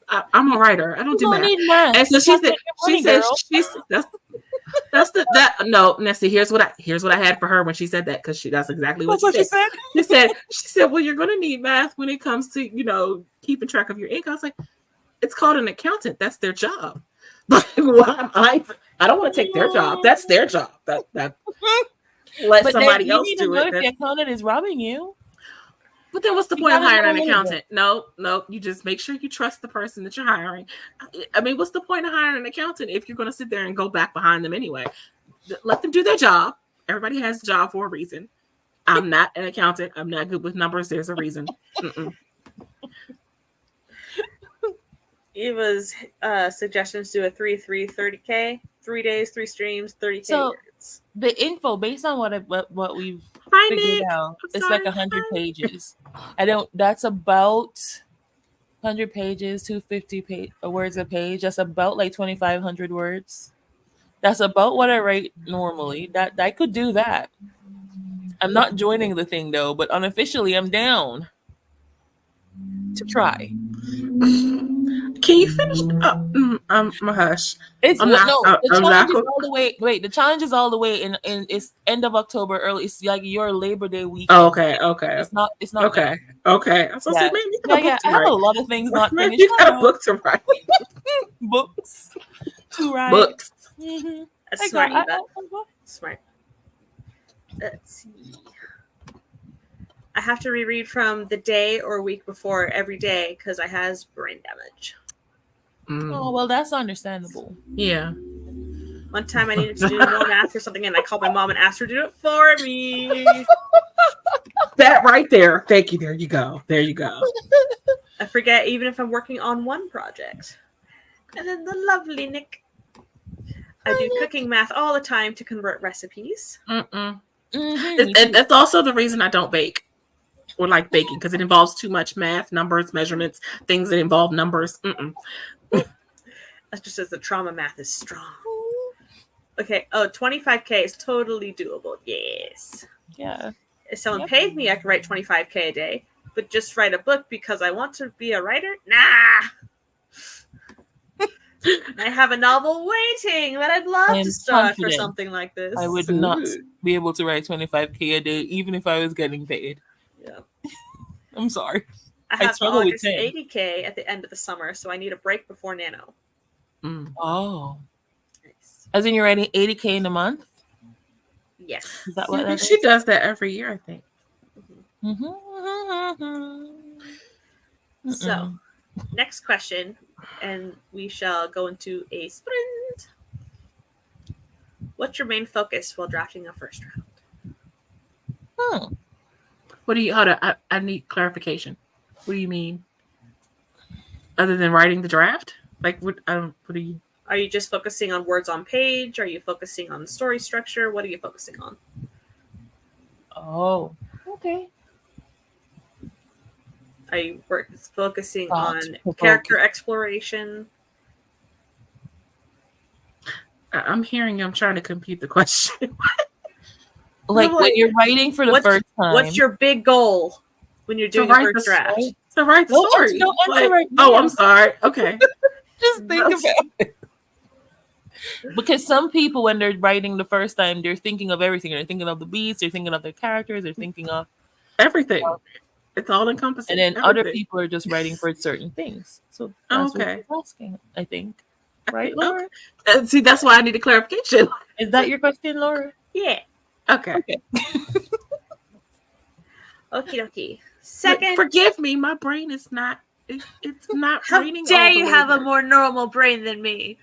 I'm a writer. I don't do math. Need math. And so no, Nessie, here's what I had for her when she said that, because that's exactly what she said. She said, well, you're going to need math when it comes to, keeping track of your income. I was like, it's called an accountant. That's their job. Like, I don't want to take their job. That's their job. That let somebody else do it. If the accountant is robbing you. But then what's the point of hiring an accountant? No, you just make sure you trust the person that you're hiring. I mean, what's the point of hiring an accountant if you're going to sit there and go back behind them anyway? Let them do their job. Everybody has a job for a reason. I'm not an accountant. I'm not good with numbers. There's a reason. Eva's suggestions do a 3-3-30K, 3 days, 3 streams, 30K words. The info based on what we've figured out, it's like 100 pages. That's about 100 pages, 250 words a page. That's about like 2,500 words. That's about what I write normally. That I could do that. I'm not joining the thing though, but unofficially I'm down to try. Can you finish? My hush. The challenge is all the way. Wait, the challenge is all the way in it's end of October, early. It's like your Labor Day weekend. Oh, okay. It's not. Okay. Okay. So yeah. I have a lot of things not finished. You got a book to write. Books to write. Books. Mm-hmm. That's smart, Eva. Smart. Let's see. I have to reread from the day or week before every day because I has brain damage. Oh, well, that's understandable. Yeah. One time I needed to do more math or something, and I called my mom and asked her to do it for me. That right there. Thank you. There you go. I forget even if I'm working on one project. And then the lovely Nick. I do cooking math all the time to convert recipes. And that's also the reason I don't bake or like baking, because it involves too much math, numbers, measurements, things that involve numbers. That's just as the trauma math is strong. Okay. Oh, 25K is totally doable. Yes. Yeah. If someone paid me, I could write 25K a day, but just write a book because I want to be a writer? Nah. I have a novel waiting that I'd love to start for something like this. I would not be able to write 25K a day, even if I was getting paid. Yeah. I'm sorry. I have August 80K at the end of the summer, so I need a break before Nano. Oh. Nice. As in you're writing 80K in a month? Yes. Is that what that she is? does that every year, I think. So, next question, and we shall go into a sprint. What's your main focus while drafting a first round? What do you? I need clarification. What do you mean? Other than writing the draft, like what? What do you? Are you just focusing on words on page? Are you focusing on the story structure? What are you focusing on? Oh, okay. Are you focusing on character exploration? I'm hearing you. I'm trying to compute the question. Like when you're writing for the first time. What's your big goal when you're doing the first draft? To write the story. I'm sorry. Okay. Just think about it. Because some people, when they're writing the first time, they're thinking of everything. They're thinking of the beats. They're thinking of their characters. They're thinking of everything. It's all encompassing. And then other people are just writing for certain things. So that's what you're asking, I think. Right, Laura? See, that's why I need a clarification. Is that your question, Laura? Yeah. Okay. Okie dokie. Second. Forgive me, my brain is not. It's not How raining. dare you have a more normal brain than me?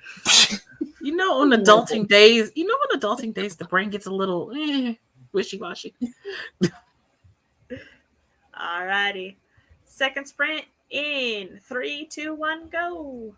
On adulting days, the brain gets a little wishy-washy. Alrighty. Second sprint in 3, 2, 1, go.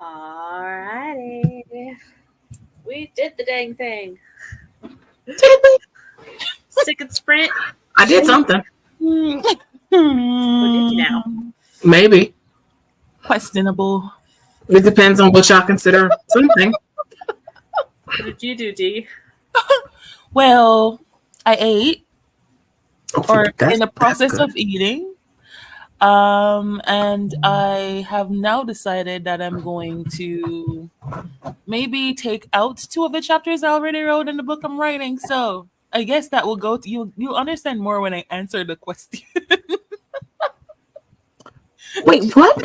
Alrighty. We did the dang thing. Did we? Sick and sprint. I did something. What did you now? Maybe. Questionable. It depends on what y'all consider something. What did you do, D? Well, I ate, or That's- in the that's process good. of eating. And I have now decided that I'm going to maybe take out 2 of the chapters I already wrote in the book I'm writing. So I guess that will go to you. You'll understand more when I answer the question. Wait, what?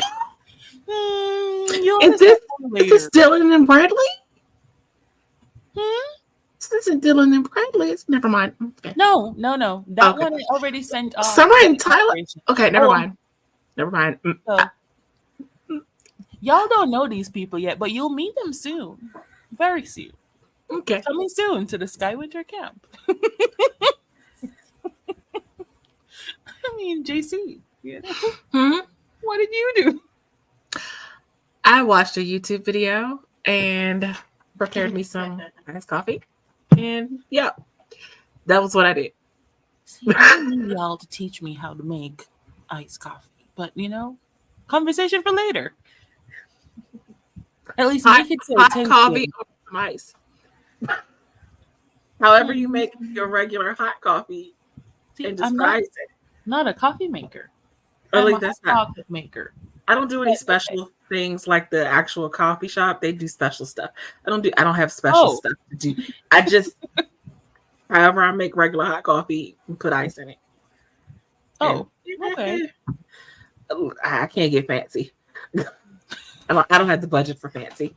You'll Is this, understand more is this later. Dylan and Bradley? Hmm? This isn't Dylan and Bradley. Never mind. Okay. No. That Okay. one I already sent off. Summer and Tyler? Okay, never Oh. mind. Never mind. So, y'all don't know these people yet, but you'll meet them soon. Very soon. Okay. Coming soon to the Sky Winter Camp. I mean, JC, you know, Hmm? what did you do? I watched a YouTube video and prepared me some iced coffee. And yeah, that was what I did. See, I need y'all to teach me how to make iced coffee. But, conversation for later. At least Hot, make it so hot tasty. coffee or some ice. However you make your regular hot coffee See, and I'm just not, ice it. not a coffee maker. Or I'm like a that's hot not. chocolate maker. I don't do any special things like the actual coffee shop. They do special stuff. I don't have special stuff to do. I just however I make regular hot coffee and put ice in it. Oh, okay. I can't get fancy. I don't have the budget for fancy.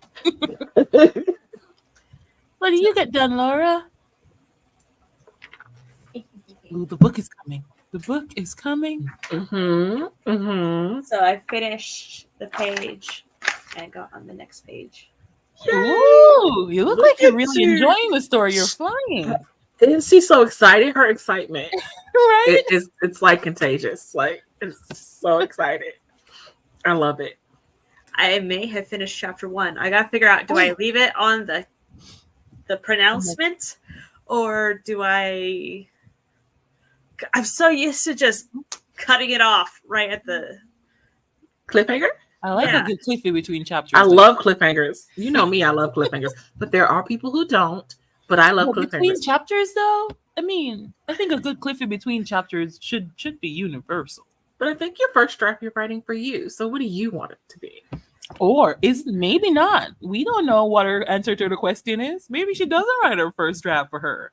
What do you get done, Laura? Ooh, the book is coming. The book is coming. So I finished the page and got on the next page. Ooh, you look like you're at really you. enjoying the story. You're flying, Isn't she so excited? Her excitement right? it's like contagious. Like it's so excited. I love it. I may have finished chapter 1. I gotta figure out, do I leave it on the pronouncement or do I'm so used to just cutting it off right at the Cliffhanger? I like Yeah. a good cliffy between chapters. I love cliffhangers. You know me, I love cliffhangers. But there are people who don't. But I love between cliffhangers. chapters, though. I mean, I think a good cliffy between chapters should be universal. But I think your first draft you're writing for you. So what do you want it to be? Or is maybe not. We don't know what her answer to the question is. Maybe she doesn't write her first draft for her.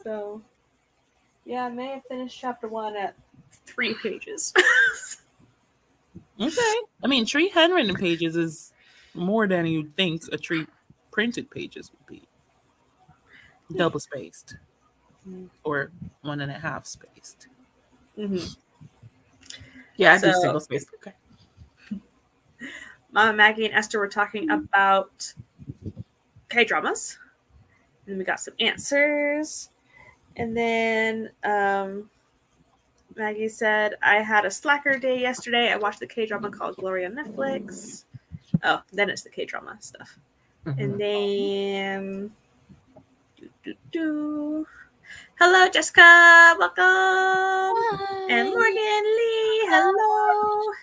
So yeah, I may have finished chapter 1 at 3 pages. Okay. I mean, 3 handwritten pages is more than you'd think a 3 printed pages would be. Double spaced. Or 1.5 spaced. Yeah, I do So- single space. Okay. Mama, Maggie, and Esther were talking about K-dramas. And we got some answers. And then Maggie said, I had a slacker day yesterday. I watched the K-drama called Glory on Netflix. Oh, then it's the K-drama stuff. And then hello, Jessica. Welcome. And Morgan Lee. Hello.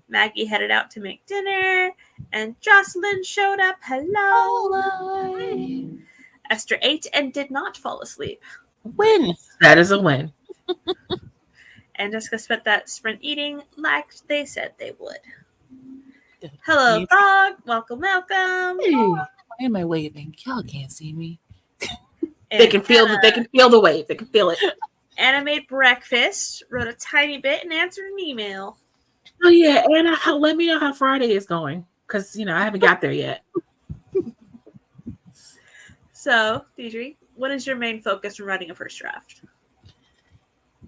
Maggie headed out to make dinner. And Jocelyn showed up. Hello. Esther ate and did not fall asleep. Win. That is a win. And Jessica spent that sprint eating like they said they would. Hello, Yes. Frog. Welcome, welcome. Why am I waving? Y'all can't see me. They can feel Anna, they can feel the wave. They can feel it. Anna made breakfast, wrote a tiny bit, and answered an email. Oh yeah, Anna, let me know how Friday is going. Because I haven't got there yet. So, Deidre, what is your main focus when writing a first draft?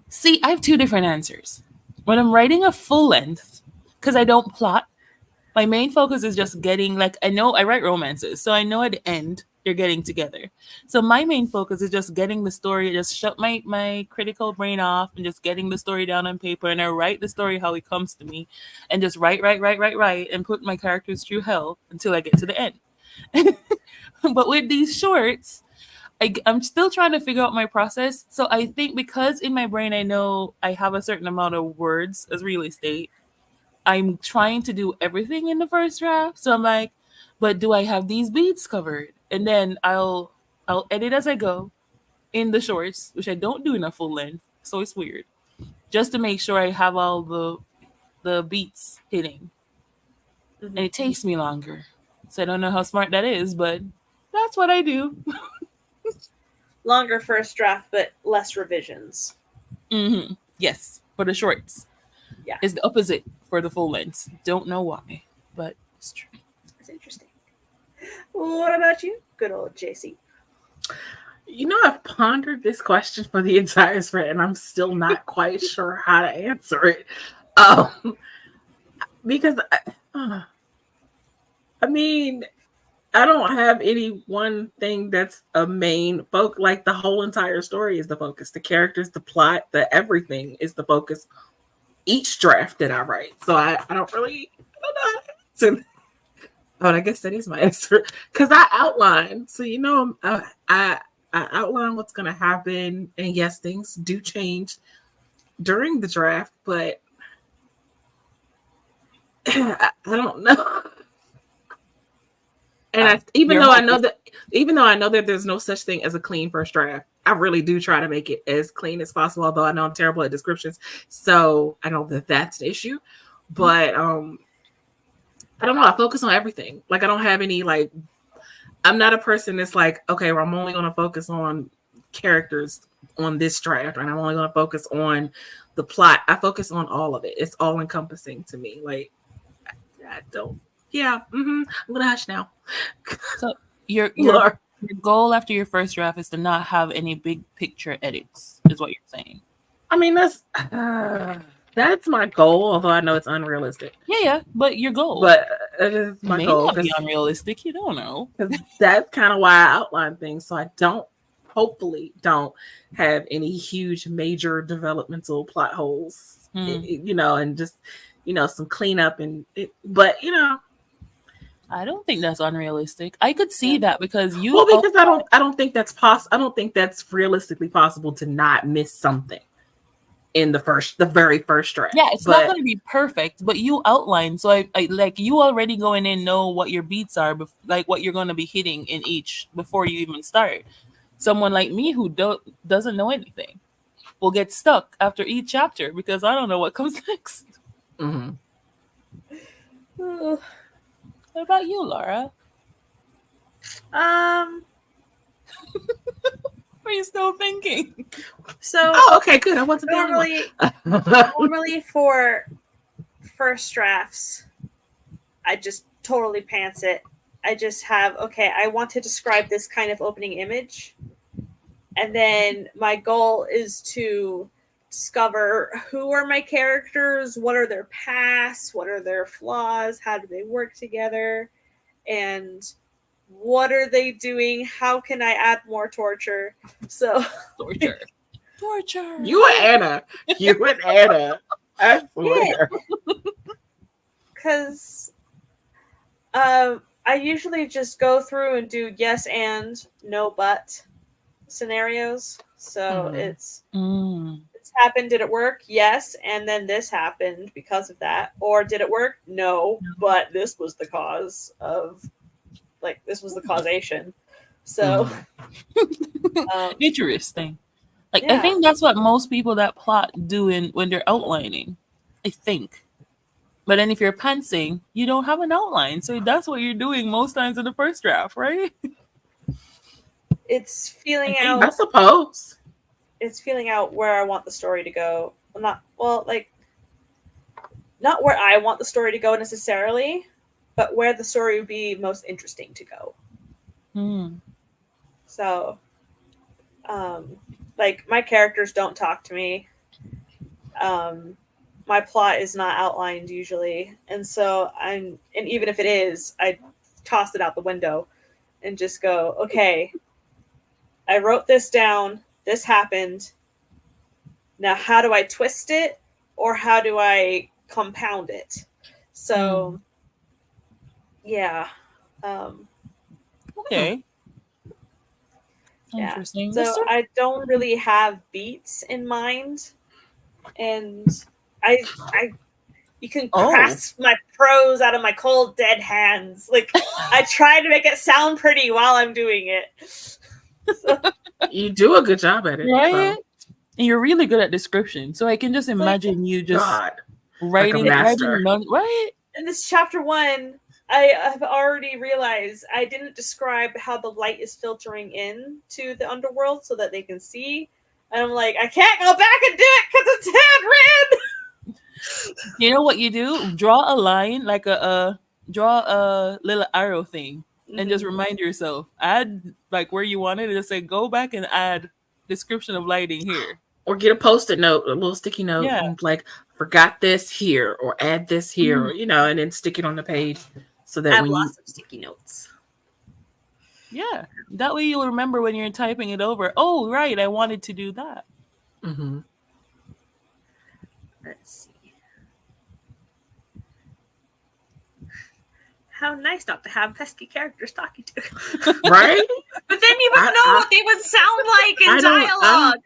See, I have 2 different answers. When I'm writing a full length, because I don't plot, my main focus is just getting, I know I write romances, so I know at the end they're getting together. So my main focus is just getting the story, just shut my critical brain off and just getting the story down on paper, and I write the story how it comes to me, and just write, and put my characters through hell until I get to the end. But with these shorts, I'm still trying to figure out my process. So I think because in my brain I know I have a certain amount of words as real estate, I'm trying to do everything in the first draft. So I'm like, but do I have these beats covered? And then I'll edit as I go in the shorts, which I don't do in a full length. So it's weird. Just to make sure I have all the beats hitting. And it takes me longer. So I don't know how smart that is, but that's what I do. Longer first draft, but less revisions. Mm-hmm. Yes, for the shorts. Yeah. It's the opposite for the full lengths. Don't know why, but it's true. That's interesting. What about you, good old JC? You know, I've pondered this question for the entire spread, and I'm still not quite sure how to answer it. Because I mean, I don't have any one thing that's a main focus. Like the whole entire story is the focus. The characters, the plot, the everything is the focus. Each draft that I write. So I don't know. But I guess that is my answer. Because I outline. So, you know, I outline what's going to happen. And yes, things do change during the draft. But I don't know. And even though I know that there's no such thing as a clean first draft, I really do try to make it as clean as possible. Although I know I'm terrible at descriptions, so I know that that's an issue. But I don't know. I focus on everything. Like I don't have any like. I'm not a person that's like, okay, well, I'm only going to focus on characters on this draft, and I'm only going to focus on the plot. I focus on all of it. It's all encompassing to me. Like I don't. Yeah, I'm gonna hush now. So your goal after your first draft is to not have any big picture edits, is what you're saying. I mean, that's my goal. Although I know it's unrealistic. Yeah, but your goal. But it is my goal. Not be unrealistic. You don't know. That's kind of why I outline things, so I hopefully don't have any huge major developmental plot holes. You know, and just some cleanup but I don't think that's unrealistic. I could see that because because I don't think that's possible. I don't think that's realistically possible to not miss something in the very first draft. Yeah, it's not going to be perfect, but you outline. So I like you already going in know what your beats are, like what you're going to be hitting in each before you even start. Someone like me who doesn't know anything will get stuck after each chapter because I don't know what comes next. Mm-hmm. What about you, Laura? Are you still thinking? So okay, good. I wasn't normally for first drafts, I just totally pants it. I just have I want to describe this kind of opening image, and then my goal is to discover who are my characters, what are their pasts, what are their flaws, how do they work together, and what are they doing, how can I add more torture. So torture. You and Anna. I swear. Because I usually just go through and do yes and no but scenarios. So it's happened, did it work? Yes, and then this happened because of that. Or did it work? No, but this was the cause of, this was the causation. So interesting. I think that's what most people that plot do when they're outlining, I think. But then if you're pantsing, you don't have an outline, so that's what you're doing most times in the first draft, right? It's feeling out, I suppose. It's feeling out where I want the story to go. Not where I want the story to go necessarily, but where the story would be most interesting to go. So, my characters don't talk to me. My plot is not outlined usually, and so and even if it is, I toss it out the window and just go, okay, I wrote this down. This happened. Now, how do I twist it, or how do I compound it? So, yeah. Okay. Yeah. Interesting. So I don't really have beats in mind, and you can grasp my prose out of my cold dead hands. Like I try to make it sound pretty while I'm doing it. So, You do a good job at it, right? And you're really good at description, so I can just imagine you just writing, right? In this chapter 1, I have already realized I didn't describe how the light is filtering in to the underworld so that they can see. And I'm like, I can't go back and do it because it's handwritten. You know what you do? Draw a line, like draw a little arrow thing, and just remind yourself. Add like where you want it, and just say, go back and add description of lighting here. Or get a post-it note, a little sticky note, and like forgot this here, or add this here, or and then stick it on the page. So that I have lots of sticky notes. Yeah, that way you'll remember when you're typing it over. Oh, right, I wanted to do that. Mm-hmm. Let's see. How nice not to have pesky characters talking to you. Right? But then you would know what they would sound like in dialogue.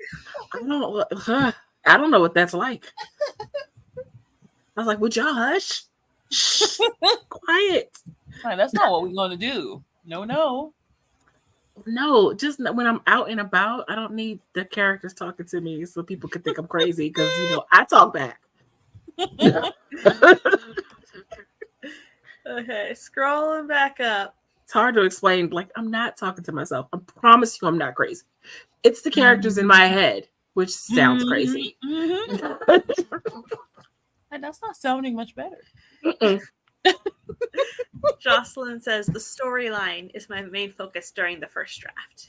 I don't know what that's like. I was like, would y'all hush? Shh, quiet. Right, that's not what we're going to do. No, just when I'm out and about, I don't need the characters talking to me so people can think I'm crazy because I talk back. Okay, scrolling back up. It's hard to explain. Like, I'm not talking to myself. I promise you I'm not crazy. It's the characters in my head, which sounds crazy. And that's not sounding much better. Jocelyn says the storyline is my main focus during the first draft.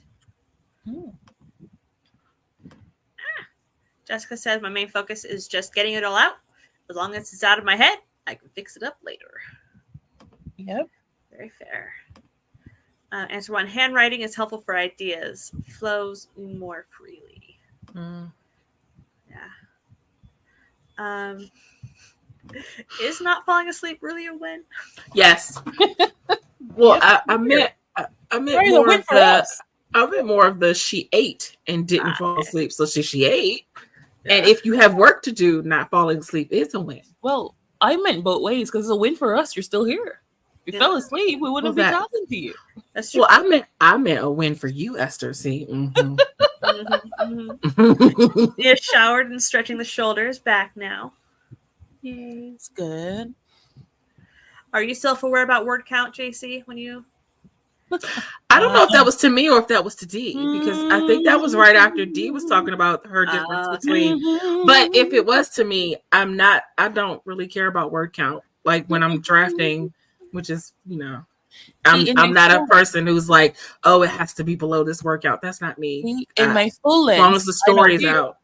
Jessica says my main focus is just getting it all out. As long as it's out of my head, I can fix it up later. Yep. Very fair. Answer 1. Handwriting is helpful for ideas. Flows more freely. Yeah. Is not falling asleep really a win? Yes. Well, I meant more of the. I meant more of the she ate and didn't fall asleep, so she ate. Yeah. And if you have work to do, not falling asleep is a win. Well, I meant both ways because it's a win for us. You're still here. If you fell asleep, we wouldn't be talking to you. That's true. Well, I meant a win for you, Esther. See, You're showered and stretching the shoulders back now. Yay, it's good. Are you self-aware about word count, JC? When you, I don't know if that was to me or if that was to D, because I think that was right after D was talking about her difference between. But if it was to me, I don't really care about word count. Like when I'm drafting, which is I'm not a person who's like, oh, it has to be below this workout. That's not me. In my full length, as long as the story's out.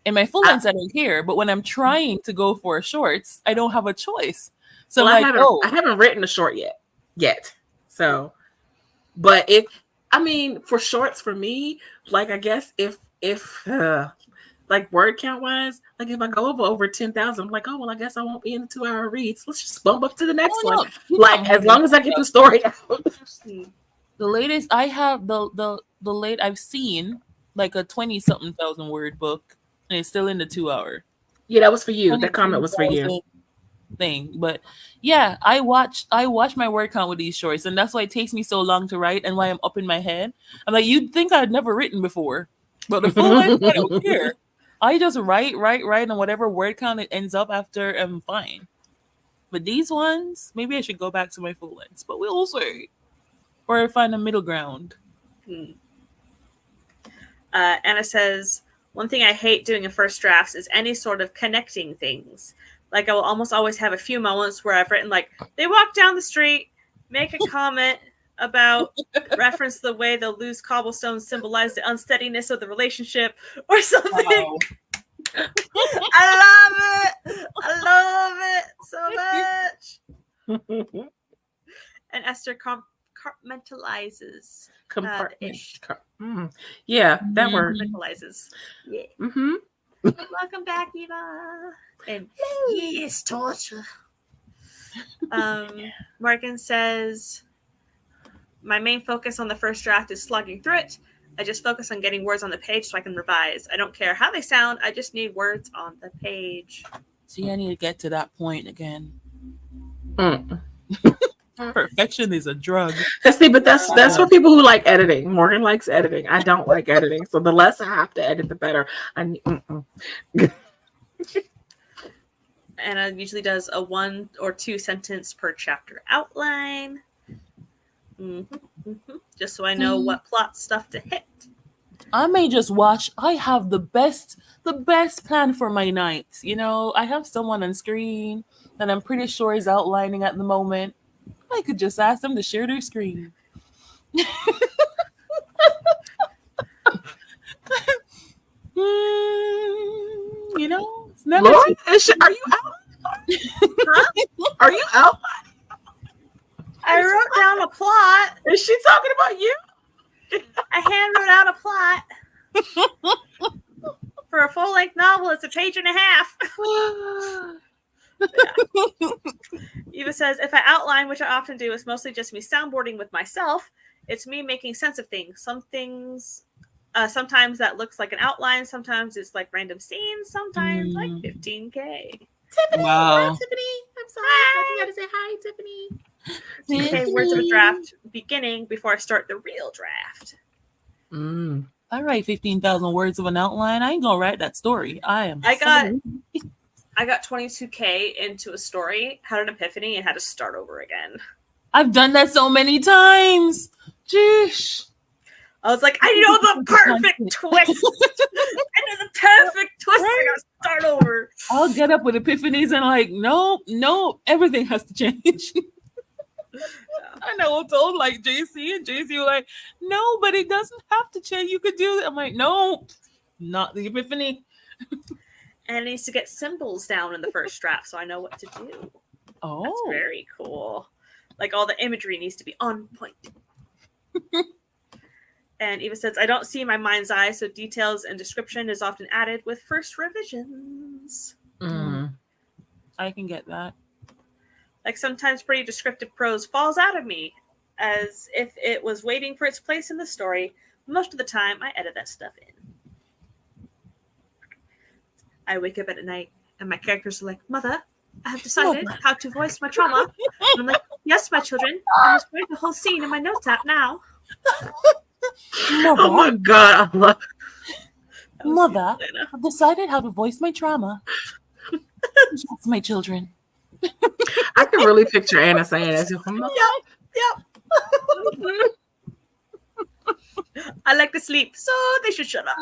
In my full length, I don't care. But when I'm trying to go for shorts, I don't have a choice. So I haven't written a short yet. So, but for shorts for me, like I guess if like word count wise, like if I go over 10,000, I'm like, oh well, I guess I won't be in the 2-hour reads. Let's just bump up to the next one. Like as long as I get the story out. The latest I have the late I've seen like a 20-something thousand word book, and it's still in the 2-hour. Yeah, that was for you. That comment was for you. Thing, but yeah, I watch my word count with these shorts, and that's why it takes me so long to write, and why I'm up in my head. I'm like, you'd think I'd never written before, but the full length, I don't care. I just write, and whatever word count it ends up after, I'm fine. But these ones, maybe I should go back to my full lengths, but we'll see, or find a middle ground. Anna says, one thing I hate doing in first drafts is any sort of connecting things. Like I will almost always have a few moments where I've written like, they walk down the street, make a comment about reference the way the loose cobblestones symbolize the unsteadiness of the relationship or something. Wow. I love it so much. And Esther compartmentalizes. Compartment. Ish. Yeah, that word. Compartmentalizes. Yeah. Mm-hmm. Welcome back, Eva. And yes, torture. Morgan says, my main focus on the first draft is slugging through it. I just focus on getting words on the page so I can revise. I don't care how they sound. I just need words on the page. See, I need to get to that point again. Mm. Perfection is a drug. See, but that's for people who like editing. Morgan likes editing. I don't like editing, so the less I have to edit, the better. Anna usually does a 1 or 2 sentence per chapter outline. Just so I know what plot stuff to hit. I may just watch. I have the best plan for my night. You know, I have someone on screen that I'm pretty sure is outlining at the moment. I could just ask them to share their screen. You know, it's never Lauren, are you out? Huh? Are you out? I wrote down a plot. Is she talking about you? I hand wrote out a plot. For a full-length novel, it's a page and a half. Eva says, if I outline, which I often do, it's mostly just me soundboarding with myself. It's me making sense of things. Some things, sometimes that looks like an outline. Sometimes it's like random scenes. Sometimes like 15K. Tiffany, Wow. hi, Tiffany. I'm sorry. I gotta say hi, Tiffany. 2K words of a draft beginning before I start the real draft. I write 15,000 words of an outline. I ain't gonna write that story. I got 22K into a story, had an epiphany, and had to start over again. I've done that so many times. Jeez. I was like, I know the perfect twist. I know the perfect twist. I gotta start over. I'll get up with epiphanies and like, no, everything has to change. I know it's old like JC, and JC were like, no, but it doesn't have to change. You could do it. I'm like, no, not the epiphany. And it needs to get symbols down in the first draft so I know what to do. Oh, That's very cool. Like all the imagery needs to be on point. And Eva says, I don't see my mind's eye, so details and description is often added with first revisions. I can get that. Like sometimes pretty descriptive prose falls out of me as if it was waiting for its place in the story. Most of the time, I edit that stuff in. I wake up at night and my characters are like, Mother, I have decided how to voice my trauma. And I'm like, yes, my children. I'm just writing the whole scene in my notes app now. Oh my God, I love Mother, I've decided how to voice my trauma. Yes, my children. I can really picture Anna saying that. Yep. I like to sleep, so they should shut up.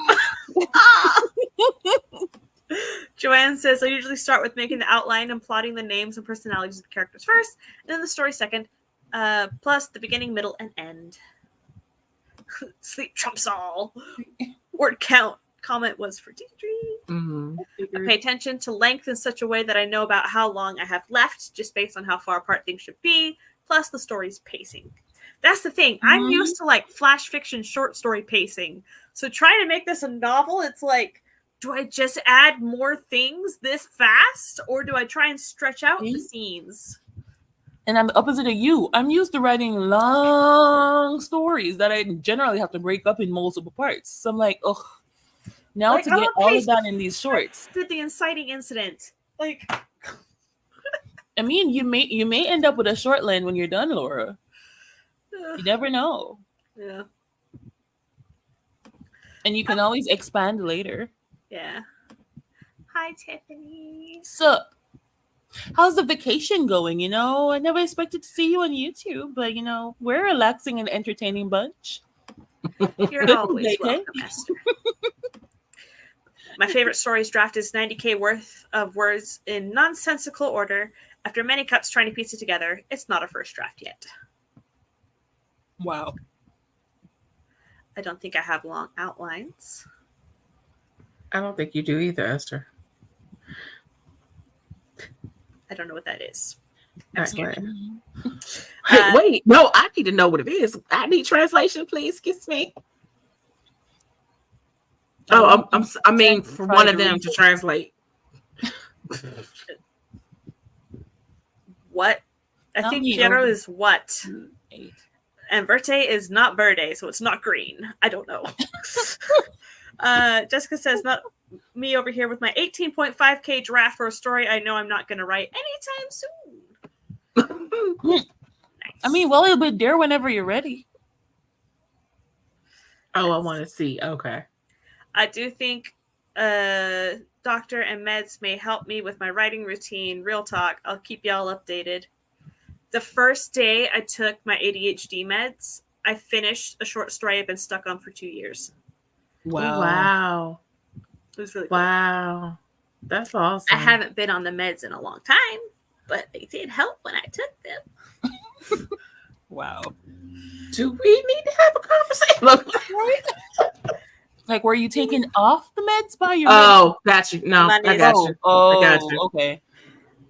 Joanne says, I usually start with making the outline and plotting the names and personalities of the characters first, and then the story second, plus the beginning, middle, and end. Sleep trumps all. Word count. Comment was for Deidre. I pay attention to length in such a way that I know about how long I have left, just based on how far apart things should be, plus the story's pacing. That's the thing. I'm used to like flash fiction short story pacing. So trying to make this a novel, it's like, do I just add more things this fast? Or do I try and stretch out the scenes? And I'm the opposite of you. I'm used to writing long stories that I generally have to break up in multiple parts. So I'm like, ugh. Now like, to get all of that in these shorts. Did the inciting incident. Like I mean, you may end up with a shortland when you're done, Laura. You never know. Yeah. And you can always expand later. Yeah. Hi, Tiffany. Sup? How's the vacation going? You know, I never expected to see you on YouTube, but you know, we're a relaxing and entertaining bunch. You're always welcome, Esther. My favorite stories draft is 90K worth of words in nonsensical order. After many cuts trying to piece it together, it's not a first draft yet. Wow. I don't think I have long outlines. I don't think you do either, Esther. I don't know what that is. Right. Uh, Wait, no, I need to know what it is. I need translation, please. Excuse me. Oh, I mean, for one of them to translate. What? I Tell think me, Fiero or- is what? And Verte is not verde, so it's not green. I don't know. Jessica says, not me over here with my 18.5K draft for a story I know I'm not going to write anytime soon. Nice. I mean, well, it'll be there whenever you're ready. Oh, I want to see. Okay. I do think doctor and meds may help me with my writing routine. Real talk. I'll keep y'all updated. The first day I took my ADHD meds, I finished a short story I've been stuck on for 2 years. Wow. Oh, wow. It was really cool. Wow. That's awesome. I haven't been on the meds in a long time, but they did help when I took them. Wow. Do we need to have a conversation? Like, were you taken off the meds by your Oh, got you. No, Not I got oh, you. oh, I got you. okay.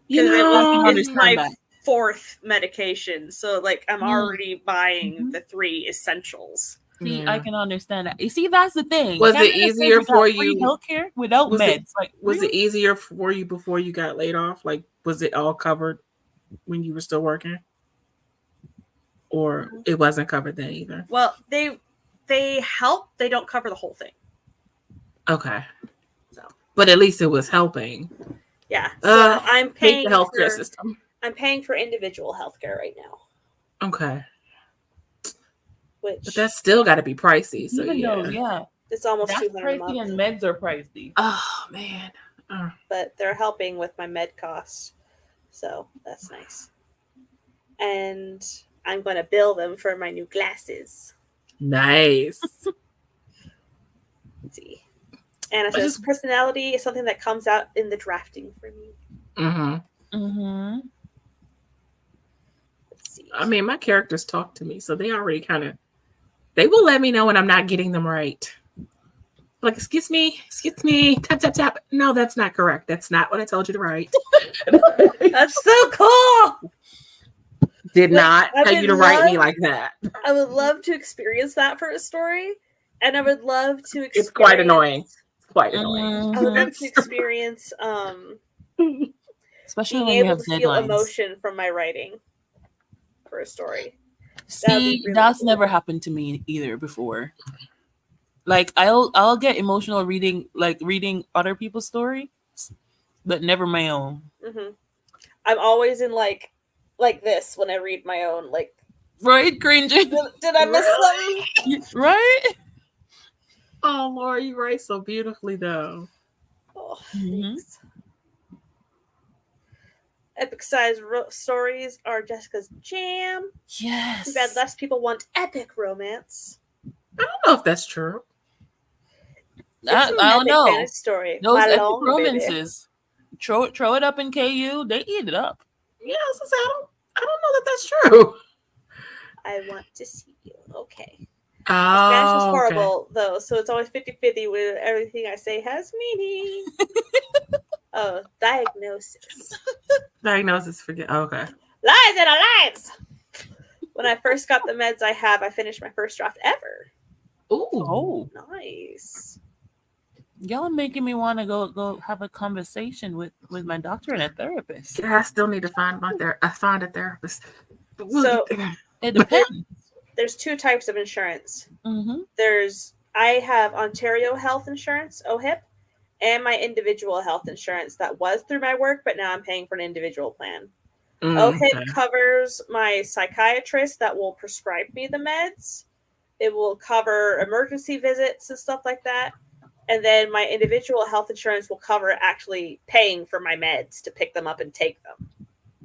You Because know, it's my understand that. 4th medication, so like I'm already buying Mhm. the 3 essentials. See, Yeah. I can understand that. You see, that's the thing. Was Canada it says easier we got for free you- healthcare without was it- meds? Like, Was it really? easier for you before you got laid off? Like, was it all covered when you were still working? Or it wasn't covered then either? Well, they help. They don't cover the whole thing. Okay. So. But at least it was helping. Yeah. So I'm Hate paying the healthcare for system. I'm paying for individual healthcare right now, Okay. which But that's still got to be pricey. So Even yeah. though, yeah, it's almost that's $200 a pricey month. and meds are pricey. Oh man. But they're helping with my med costs, so that's nice. And I'm going to bill them for my new glasses. Nice. Let's see. Anna says, personality is something that comes out in the drafting for me. Mm-hmm. Mm-hmm. Let's see. I mean, my characters talk to me, so they already they will let me know when I'm not getting them right. Like, excuse me, tap, tap, tap. No, that's not correct. That's not what I told you to write. That's so cool. Did not I tell you would to write me love- like that. I would love to experience that for a story, and I would love to experience. It's quite annoying. It's quite annoying. I would love Mhm. to experience Especially being when you able have to feel deadlines. emotion from my writing for a story. That'd be See, really that's cool. never happened to me either before. Like, I'll get emotional reading other people's stories, but never my own. Hmm I'm always in like this when I read my own. Like, Right, cringing. did I miss something? Right. Oh, Laura, you write so beautifully, though. Oh, Mhm. thanks. Epic size stories are Jessica's jam. Yes. Too bad less people want epic romance. I don't know if that's true. I It's an don't epic know. fantasy story. Those My epic long, baby. romances. Throw it up in KU. They eat it up. Yeah, I was gonna say, I don't know that that's true. I want to see you. Okay. Oh, Spanish is okay. horrible, though, so it's always 50-50 when everything I say has meaning. Oh, diagnosis. Diagnosis, forget. Okay. Lies and lies! When I first got the meds I finished my first draft ever. Ooh. Oh, Nice. y'all are making me want to go have a conversation with my doctor and a therapist. Yeah, I still need to find find a therapist. So- It depends. There's 2 types of insurance. Mm-hmm. I have Ontario Health Insurance, OHIP, and my individual health insurance that was through my work, but now I'm paying for an individual plan. OHIP Okay. covers my psychiatrist that will prescribe me the meds. It will cover emergency visits and stuff like that. And then my individual health insurance will cover actually paying for my meds to pick them up and take them.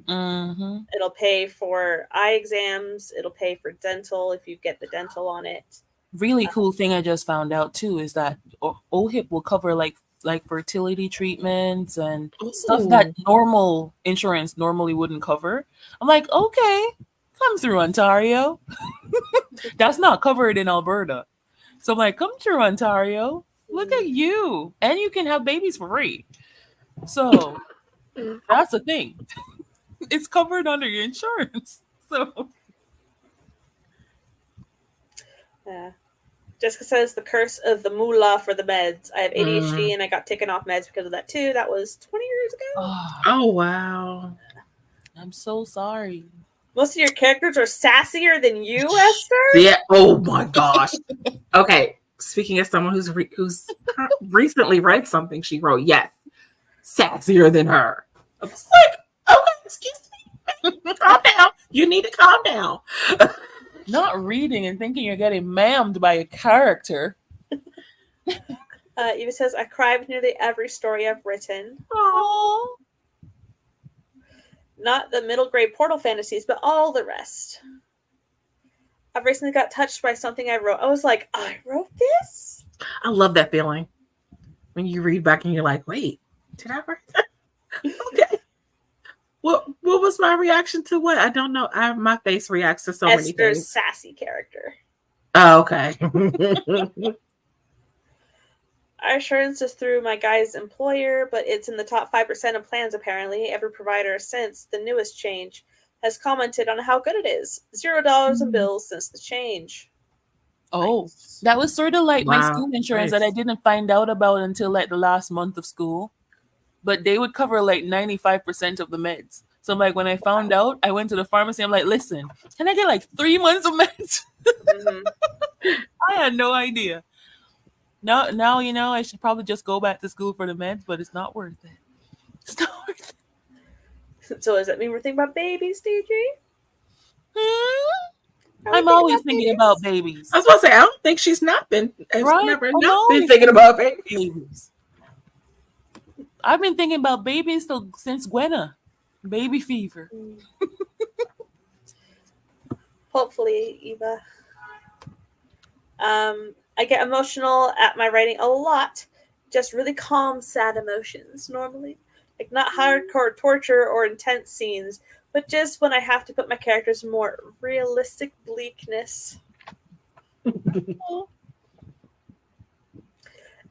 Mm-hmm. It'll pay for eye exams. It'll pay for dental if you get the dental on it. Really cool thing I just found out too is that OHIP will cover like fertility treatments and stuff that normal insurance normally wouldn't cover. I'm like, okay, come through Ontario. That's not covered in Alberta. So I'm like, come through Ontario. Look at you. And you can have babies for free. So that's the thing. It's covered under your insurance. So Yeah. Jessica says the curse of the moolah for the meds. I have ADHD and I got taken off meds because of that too. That was 20 years ago. Oh wow. I'm so sorry. Most of your characters are sassier than you, Esther. Yeah. Oh my gosh. Okay. Speaking as someone who's recently read something she wrote, yes, sassier than her. I was like, okay, excuse me, calm down. You need to calm down. Not reading and thinking you're getting mammed by a character. Eva says, I cry with nearly every story I've written. Aww. Not the middle grade portal fantasies, but all the rest. I've recently got touched by something I wrote. I was like, I wrote this? I love that feeling when you read back and you're like, wait, did I write that? Okay. What was my reaction to what? I don't know. My face reacts to so many Esther's things. sassy character. Oh, okay. Our insurance is through my guy's employer, but it's in the top 5% of plans apparently. Every provider since the newest change has commented on how good it is. $0 in bills since the change. Oh, Nice. that was sort of like my Wow, school insurance nice. that I didn't find out about until like the last month of school. But they would cover like 95% of the meds. So like when I found out, I went to the pharmacy. I'm like, listen, can I get like 3 months of meds? Mhm. I had no idea. Now you know I should probably just go back to school for the meds, but it's not worth it. It's not worth it. So does that mean we're thinking about babies, DJ? Are we I'm always about thinking babies? about babies. I was going to say, I don't think she's not been, Right? never I'm not been always thinking about babies. Babies. I've been thinking about babies since Gwenna. Baby fever. Hopefully, Eva. I get emotional at my writing a lot. Just really calm, sad emotions normally. Like not hardcore torture or intense scenes, but just when I have to put my characters in more realistic bleakness.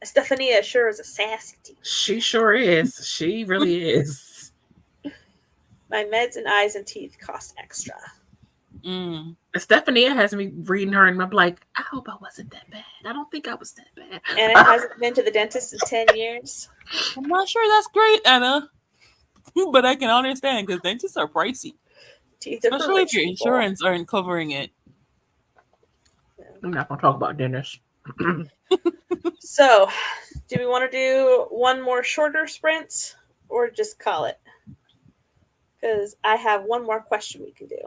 Stephania sure is a sassy teen. She sure is. She really is. My meds and eyes and teeth cost extra. Stephanie has me reading her, and I'm like, I hope I wasn't that bad. I don't think I was that bad. And it hasn't been to the dentist in 10 years. I'm not sure that's great, Anna. But I can understand because dentists are pricey. Teeth are for Especially if rich your people. insurance aren't covering it. I'm not going to talk about dinners. So, do we want to do one more shorter sprint or just call it? Because I have one more question we can do.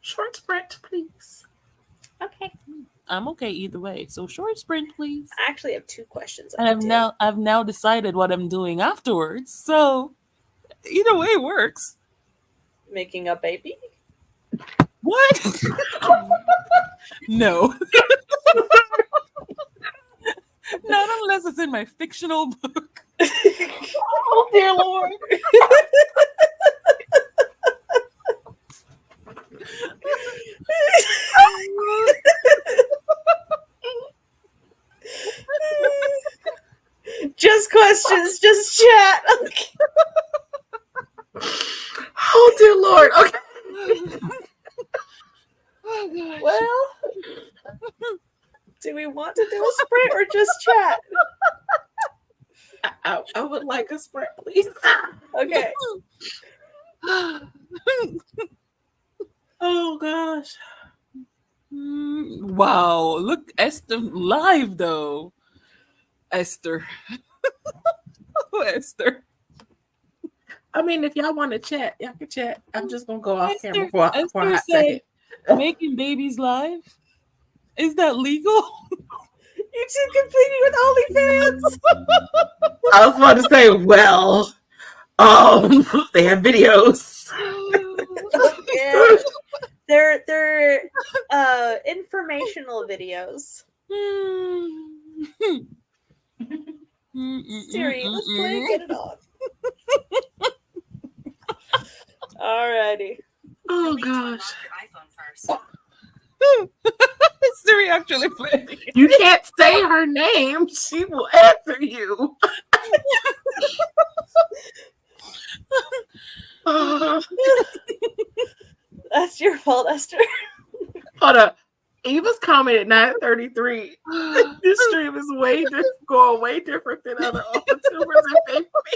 Short sprint, please. Okay. I'm okay either way. So short sprint, please. I actually have two questions. And I've now decided what I'm doing afterwards. So either way works. Making a baby? What? No. Not unless it's in my fictional book. Oh, dear Lord. Just questions, just chat. Okay. Oh, dear Lord. Okay. Oh, gosh. Well, do we want to do a sprint or just chat? I would like a sprint, please. Okay. Oh, gosh. Wow. Look, Esther live though. Esther. Oh, Esther. I mean, if y'all want to chat, y'all can chat. I'm just going to go off camera for a Esther hot said, second. making babies live? Is that legal? You two competing with OnlyFans? I was about to say, well, they have videos. Yeah. They're informational videos. Siri, let's play Get It On. Alrighty. Oh, gosh. Siri actually playing. You can't say her name. She will answer you. That's your fault, Esther. Hold up. Eva's comment at 9:33. This stream is going way different than other YouTubers and Facebook.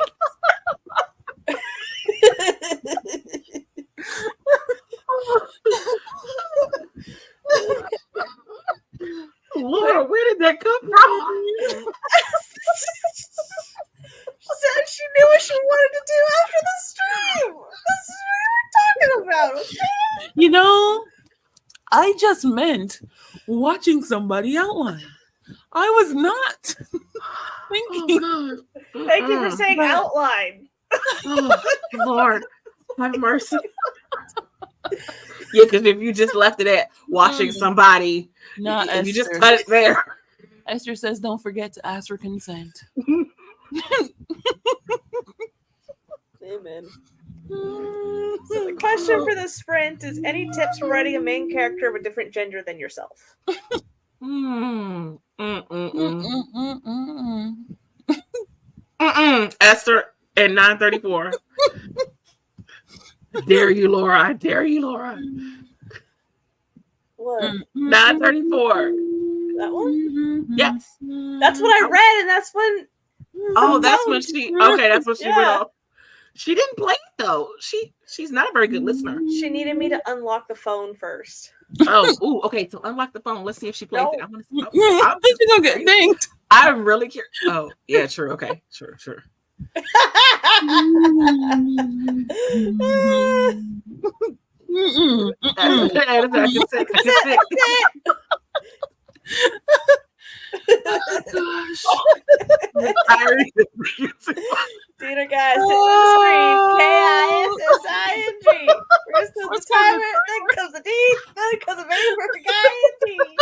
Laura, where did that come from? She said she knew what she wanted to do after the stream. This is what we were talking about. Okay? You know, I just meant watching somebody outline. I was not thinking. Oh, God. Thank you for saying outline. Oh, Lord, have mercy. Yeah, because if you just left it at watching somebody, Not if you just Esther. cut it there. Esther says, "Don't forget to ask for consent." Amen. So the question for the sprint is: any tips for writing a main character of a different gender than yourself? Esther at 9:34. Dare you, Laura? I dare you, Laura. What? 9:34. That one? Yes. That's what I read, and that's when. Oh, that's when she. Okay, that's what she went Yeah. off. She didn't play it though. She's not a very good listener. She needed me to unlock the phone first. Oh, ooh, okay. So unlock the phone. Let's see if she plays it. I want to see. I think she's gonna get dinged. I'm really curious. Oh, yeah, true. Okay, sure. I can sit. Theater guys, sit in the stream. KISSING. First comes the timer, then comes the D, then comes the very perfect ING.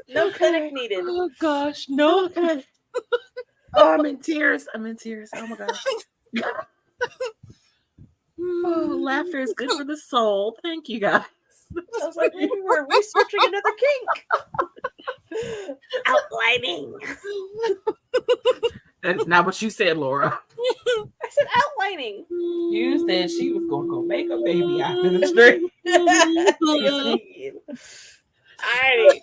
No clinic needed. Oh gosh, no. Okay. Oh, I'm in tears. Oh my gosh. Oh, laughter is good for the soul. Thank you, guys. I was like, maybe we're researching another kink. Outlining. That's not what you said, Laura. I said outlining. You said she was going to go make a baby after the stream. Alrighty.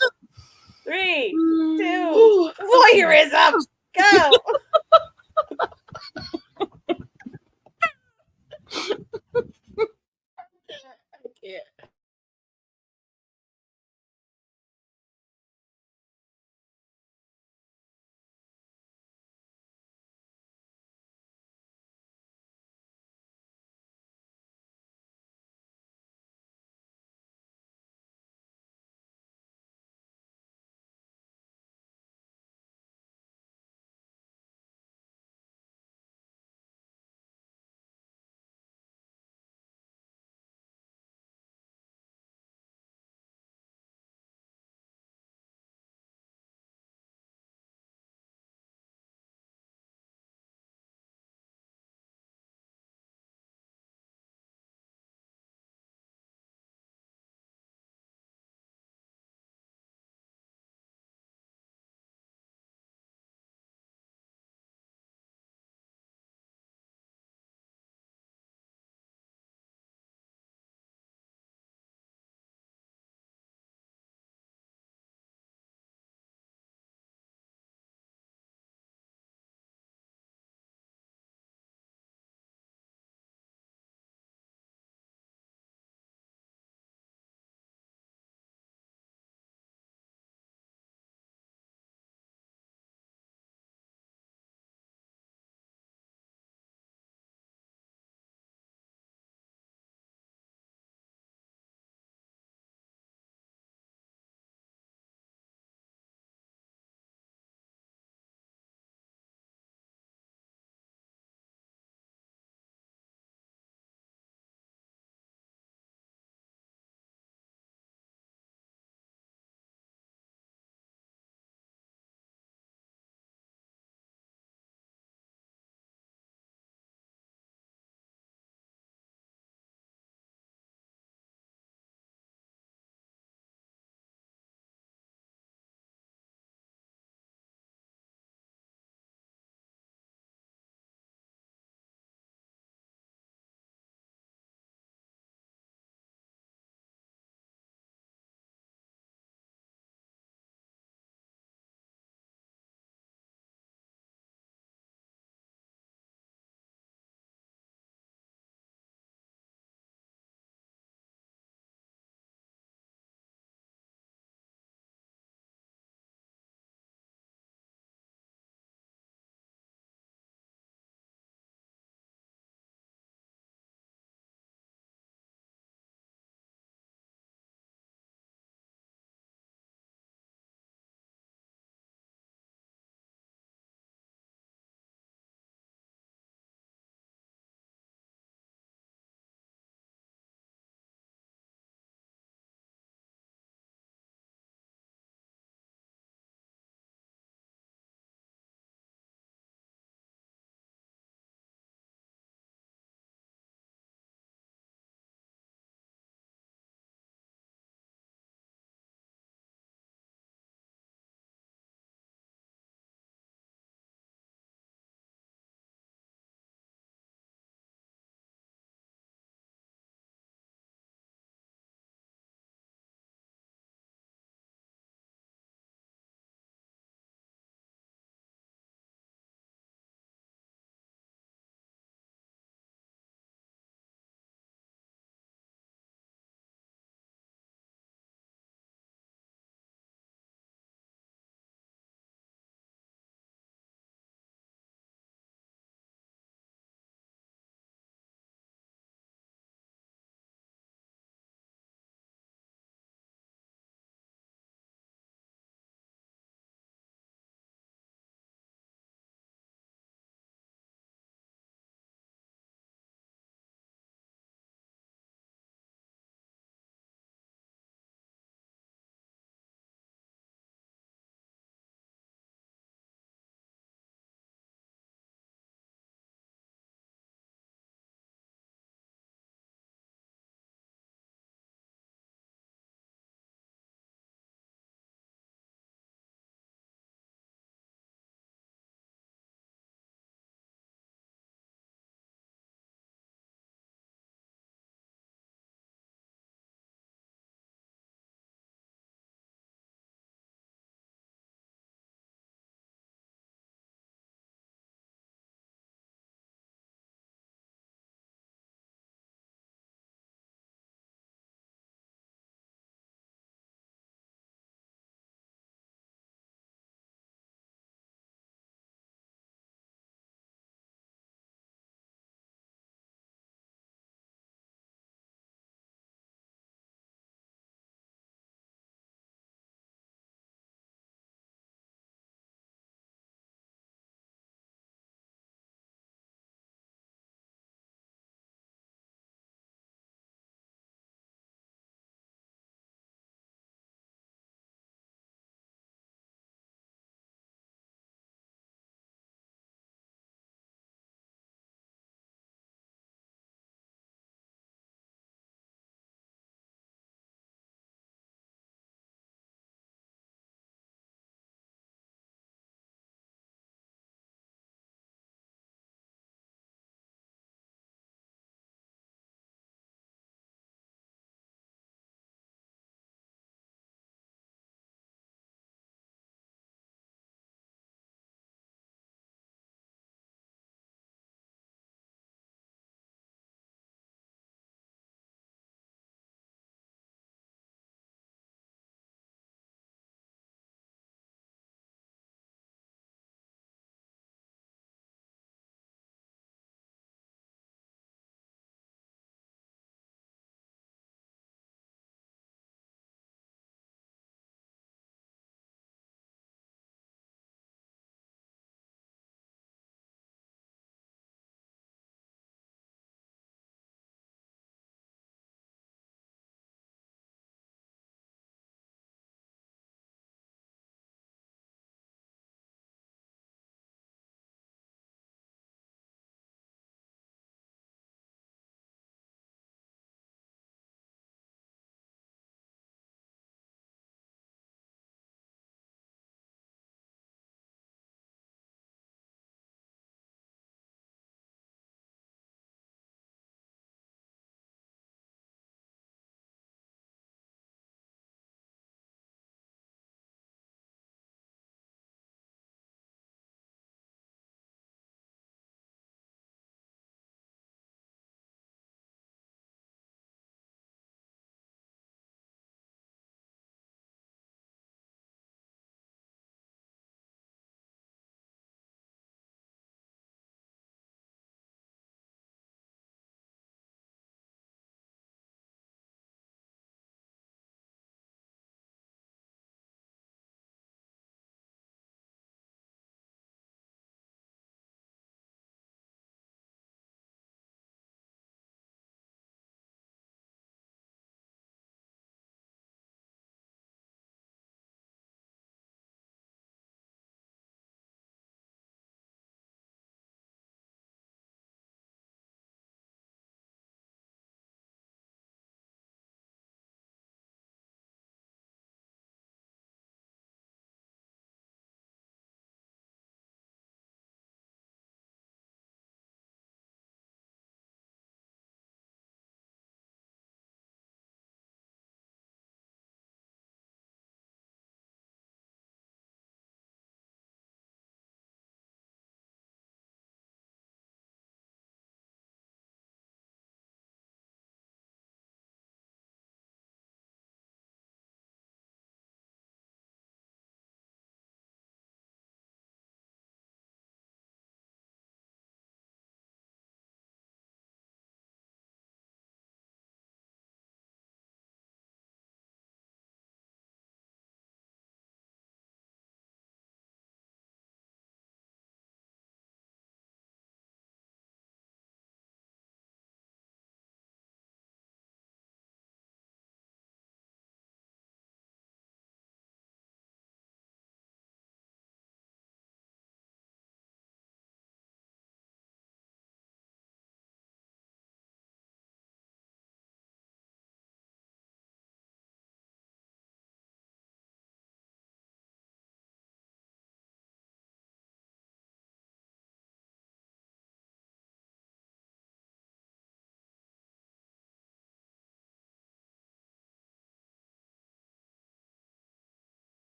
3, 2, voyeurism. Go. Yeah.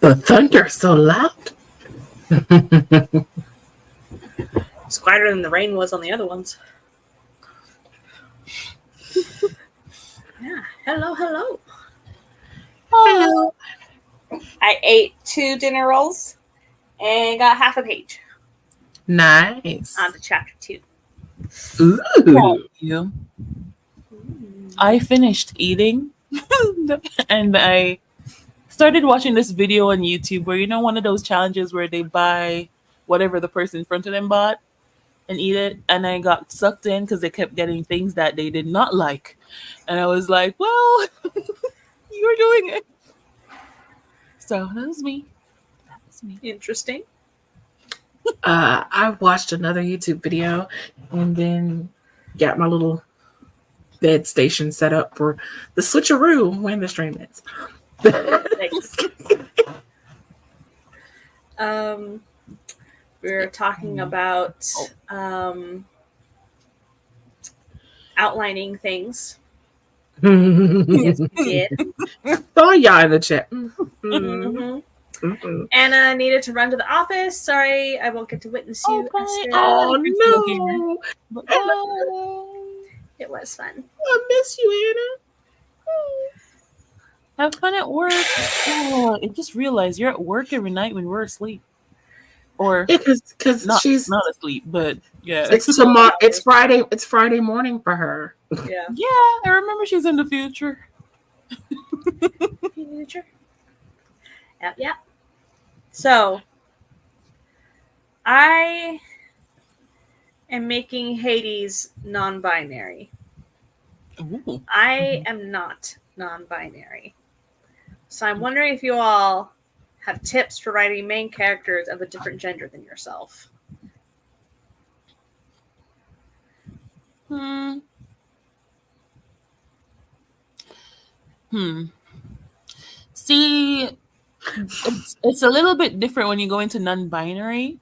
The thunder so loud. It's quieter than the rain was on the other ones. Yeah. Hello, hello. Oh, I ate 2 dinner rolls and got half a page Nice. on to chapter 2. Ooh. you. I finished eating and I started watching this video on YouTube where, one of those challenges where they buy whatever the person in front of them bought and eat it. And I got sucked in because they kept getting things that they did not like. And I was like, well, you're doing it. So that was me. Interesting. I watched another YouTube video and then got my little bed station set up for the switcheroo when the stream is. Thanks. We're talking about outlining things. Yes, we did. Saw y'all in the chat. Mhm. Anna needed to run to the office. Sorry, I won't get to witness you. Okay. Esther. Oh no! It was fun. I miss you, Have fun at work. Oh, I just realized you're at work every night when we're asleep. Or Anna. Because not, she's not asleep, but yeah. it's tomorrow. It's Friday. It's Friday morning for her. Yeah. Yeah, I remember she's in the future. Future. Yep, yep. So, I am making Hades non-binary. Ooh. I am not non-binary. So I'm wondering if you all have tips for writing main characters of a different gender than yourself. See, it's a little bit different when you go into non-binary,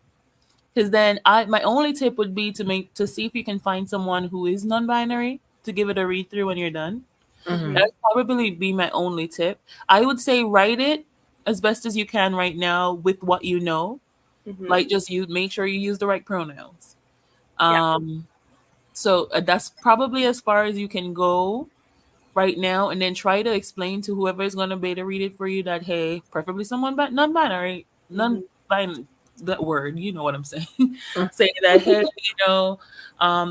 because then my only tip would be to see if you can find someone who is non-binary to give it a read through when you're done. Mhm. That would probably be my only tip. I would say write it as best as you can right now with what you know. Mhm. Like just make sure you use the right pronouns. Yeah. So that's probably as far as you can go right now, and then try to explain to whoever is going to beta read it for you that, hey, preferably someone non-binary, non-binary, that word, you know what I'm saying. Say that, hey,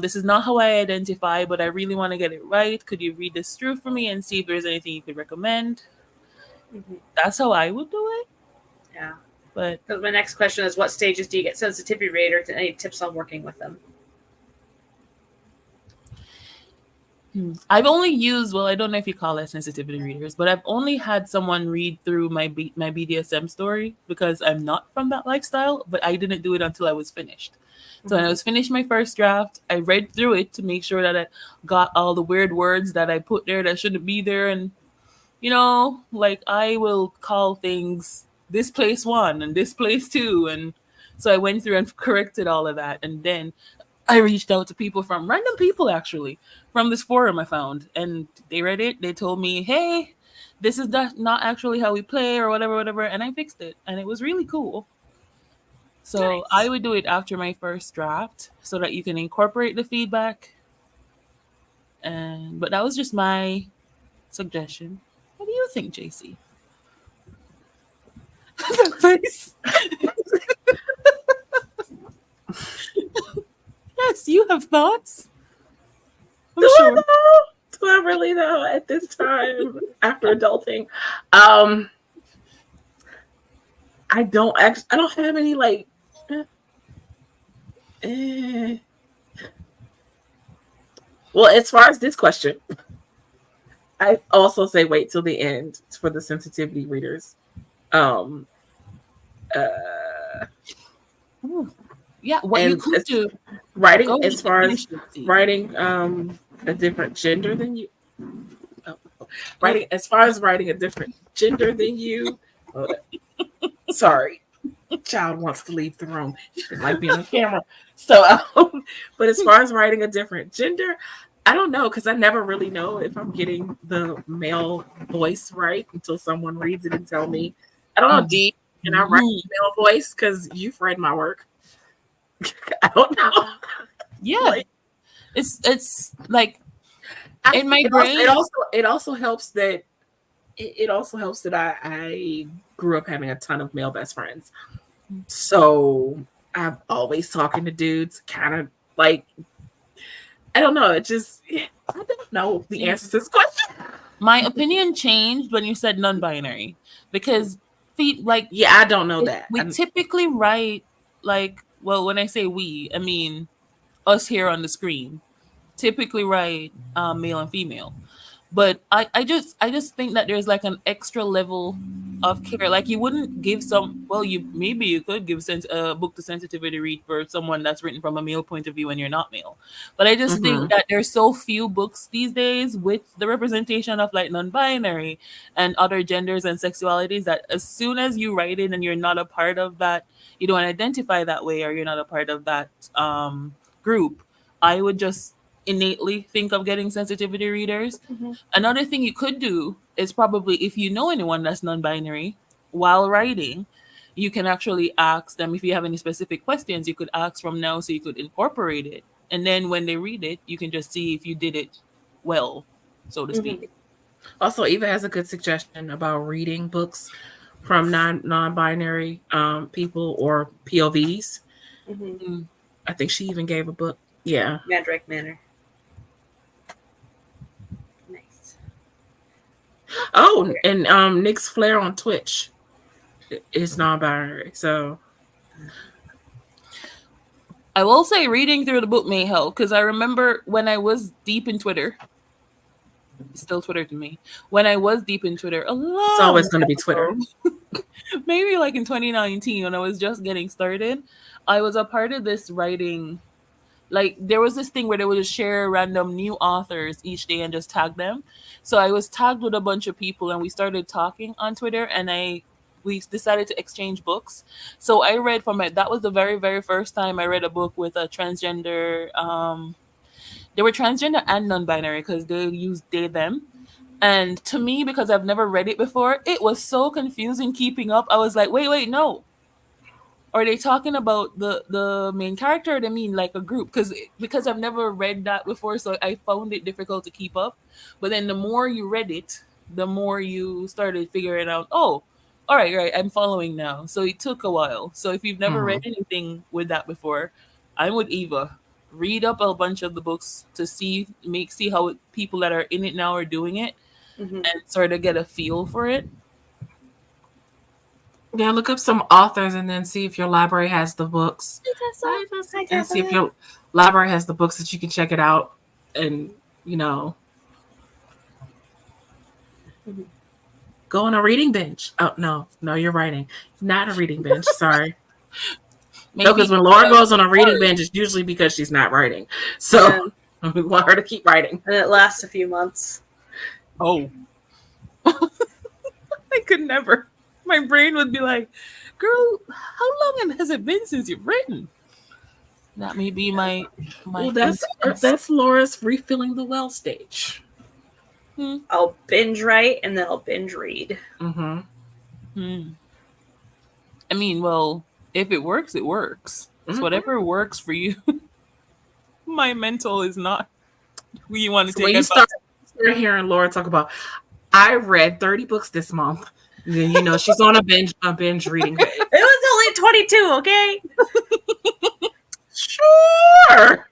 this is not how I identify, but I really want to get it right. Could you read this through for me and see if there's anything you could recommend? That's how I would do it. Yeah. But Because my next question is, what stages do you get sensitivity readers, and any tips on working with them? I've only used, I don't know if you call it sensitivity readers, but I've only had someone read through my BDSM story because I'm not from that lifestyle, but I didn't do it until I was finished. So when I was finished my first draft, I read through it to make sure that I got all the weird words that I put there that shouldn't be there. And, like I will call things this place 1 and this place 2. And so I went through and corrected all of that. And then I reached out to people random people actually, from this forum I found, and they read it. They told me, hey, this is not actually how we play or whatever. And I fixed it. And it was really cool. So Nice. I would do it after my first draft so that you can incorporate the feedback. But that was just my suggestion. What do you think, JC? That face. Yes, you have thoughts. I'm Do sure. I know? Do I really know at this time after adulting? I don't have any Well, as far as this question, I also say wait till the end for the sensitivity readers. Yeah, what you and could do. writing Go as ahead, far as finish it, Steve. writing a different gender than you. Writing as far as writing a different gender than you. Sorry, child wants to leave the room. She didn't like being on camera. So, but as far as writing a different gender, I don't know, because I never really know if I'm getting the male voice right until someone reads it and tell me, I don't know, D. Can I write Mhm. email voice? Because you've read my work. I don't know. Yeah, Like, it's like in my it also brain. it also it also helps that it also helps that I grew up having a ton of male best friends. So I'm always talking to dudes, kind of like I don't know. It just I don't know the answer to this question. My opinion changed when you said non-binary because like Yeah, I don't know that. we typically write like, well, when I say we, I mean us here on the screen typically write male and female. But I just think that there's like an extra level of care. Like you wouldn't give some, well, you could give a book to sensitivity read for someone that's written from a male point of view when you're not male. But I just think Mhm. that there's so few books these days with the representation of like non-binary and other genders and sexualities that as soon as you write it and you're not a part of that, you don't identify that way or you're not a part of that group, I would just innately think of getting sensitivity readers. Mhm. Another thing you could do is probably if you know anyone that's non-binary while writing, you can actually ask them if you have any specific questions, you could ask from now so you could incorporate it. And then when they read it, you can just see if you did it well, so to Mhm. speak. Also, Eva has a good suggestion about reading books from non-binary people or POVs. Mhm. Mm. I think she even gave a book. Yeah. Mandrake Manor. Nice. Oh, and Nick's Flair on Twitch is non-binary. So I will say reading through the book may help because I remember when I was deep in Twitter, it's still Twitter to me. When I was deep in Twitter a it's long always going to be Twitter. time ago, maybe like in 2019 when I was just getting started, I was a part of this writing. Like there was this thing where they would just share random new authors each day and just tag them. So I was tagged with a bunch of people and we started talking on Twitter and we decided to exchange books. So I read from it. That was the very, very first time I read a book with a transgender. They were transgender and non-binary because they used they them. And to me, because I've never read it before, it was so confusing keeping up. I was like, wait, no. Are they talking about the main character? Or they mean like a group? Because I've never read that before, so I found it difficult to keep up. But then the more you read it, the more you started figuring out. Oh, all right, right. I'm following now. So it took a while. So if you've never read Mhm. anything with that before, I'm with Eva. Read up a bunch of the books to see how people that are in it now are doing it Mhm. and sort of get a feel for it. Yeah, look up some authors and then see if your library has the books. And see if your library has the books that you can check it out and, you know, Mhm. go on a reading bench. Oh, no, you're writing. Not a reading bench. Sorry. No, because Maybe when Laura goes on a reading bench, it's usually because she's not writing. Yeah. So we want her to keep writing. And it lasts a few months. oh. I could never. My brain would be like, girl, how long has it been since you've written? That may be my Well, intense. that's Laura's refilling the well stage. I'll binge write and then I'll binge read. Mm-hmm. Hmm. I mean, well, if it works, it works. It's Mm-hmm. whatever works for you. My mental is not who you want to So when take you advice. start hearing Laura talk about, I read 30 books this month, then you know she's on a binge reading phase. It was only 22, okay? Sure.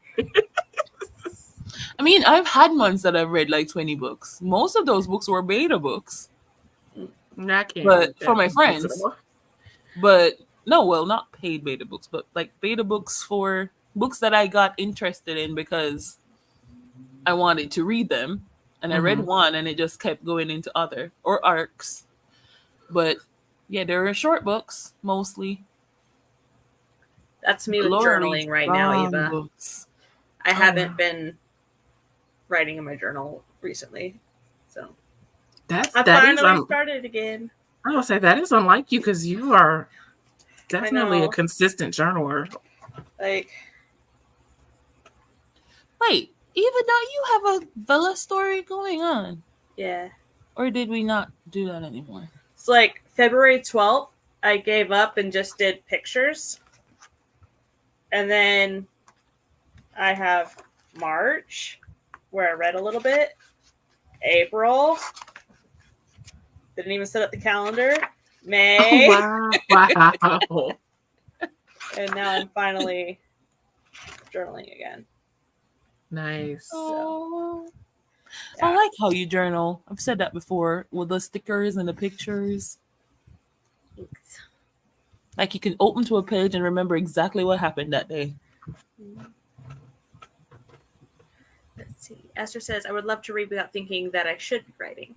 I mean, I've had months that I've read like 20 books. Most of those books were beta books, I can't. but for my consider friends. more. But no, well, not paid beta books, but like beta books for books that I got interested in because I wanted to read them. And I read Mhm. one and it just kept going into other or arcs. But yeah, there are short books mostly. That's me with Laura reads journaling right now, long Eva. books. I Oh, haven't wow. been writing in my journal recently. So That I is finally started again. I would say that is unlike you because you are I definitely a know. consistent journaler. Like, Wait, even now you have a Vela story going on. yeah. Or did we not do that anymore? So like February 12th, I gave up and just did pictures. And then I have March, where I read a little bit. April. Didn't even set up the calendar. May. Oh, wow. And now I'm finally journaling again. Nice. Oh. Yeah. I like how you journal. I've said that before with the stickers and the pictures. Like you can open to a page and remember exactly what happened that day. Let's see. Esther says, I would love to read without thinking that I should be writing.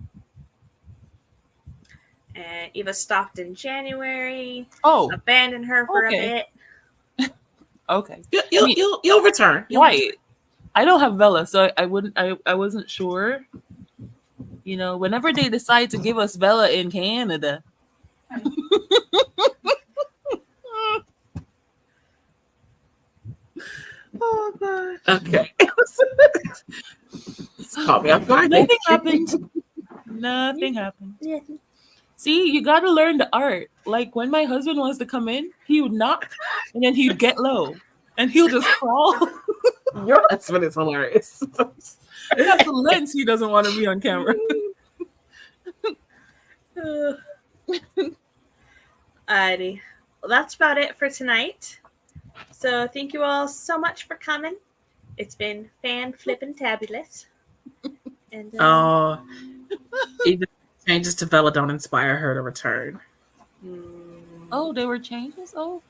And Eva stopped in January. Oh, Abandoned her for Okay. a bit. okay. You'll return. Right. I don't have Vela, so I wasn't sure. You know, whenever they decide to give us Vela in Canada. Oh god. Okay. Caught me off guard. Nothing happened. Nothing happened. See, you got to learn the art. Like when my husband wants to come in, he would knock and then he'd get low and he'll just crawl. Your husband is hilarious. That's the lens he doesn't want to be on camera. Alrighty. Well, that's about it for tonight. So thank you all so much for coming. It's been fan flippin' tabulous. And Oh, even changes to Vela don't inspire her to return. Oh, there were changes? Oh,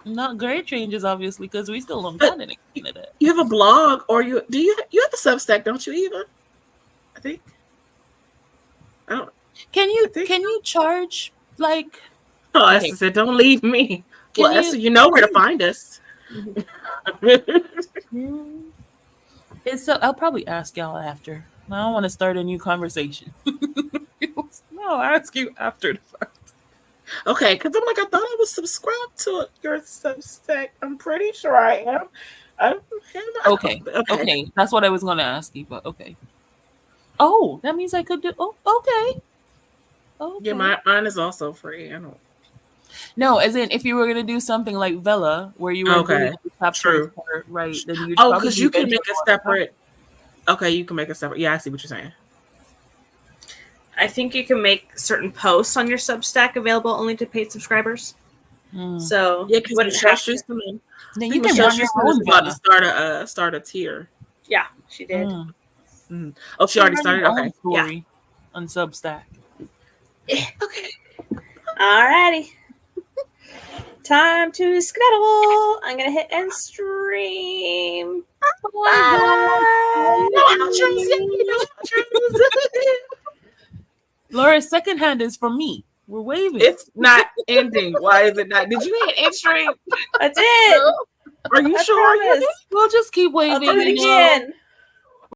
not great changes, obviously, because we still don't got any Canada. You have a blog, or you have a Substack, don't you, Eva? I think. I don't. Can you I think- charge like Oh, Okay. Esther said, "Don't leave me." Can Well, you- Esther, you know where to find us. it's so I'll probably ask y'all after. I don't want to start a new conversation. No, I'll ask you after the fact. Okay, because I'm like, I thought I was subscribed to your Substack. I'm pretty sure I am. Okay. Okay, that's what I was gonna ask you, but okay. Oh, that means I could do. Oh, okay. Okay. Yeah, mine is also free. I don't. No, as in if you were gonna do something like Vela, where you were Okay, doing the chapters true. part, right? Then you Oh, because you can make a separate. Okay, you can make a separate. Yeah, I see what you're saying. I think you can make certain posts on your Substack available only to paid subscribers. So Yeah, because wouldn't Michelle have to- Schusterman. Then I you think can Michelle run your Schusterman is own about to Vela. start a tier. Yeah, she did. Oh, she already Run started. your own Okay. story on Substack. Okay. Alrighty. Time to skedaddle. I'm gonna hit end stream. Bye. No outros yet. No outros. Laura's second hand is from me. We're waving. It's not ending. Why is it not? Did you hit end stream? I did. Are you I sure? You promise. did? We'll just keep I'll waving. do it and we'll- again.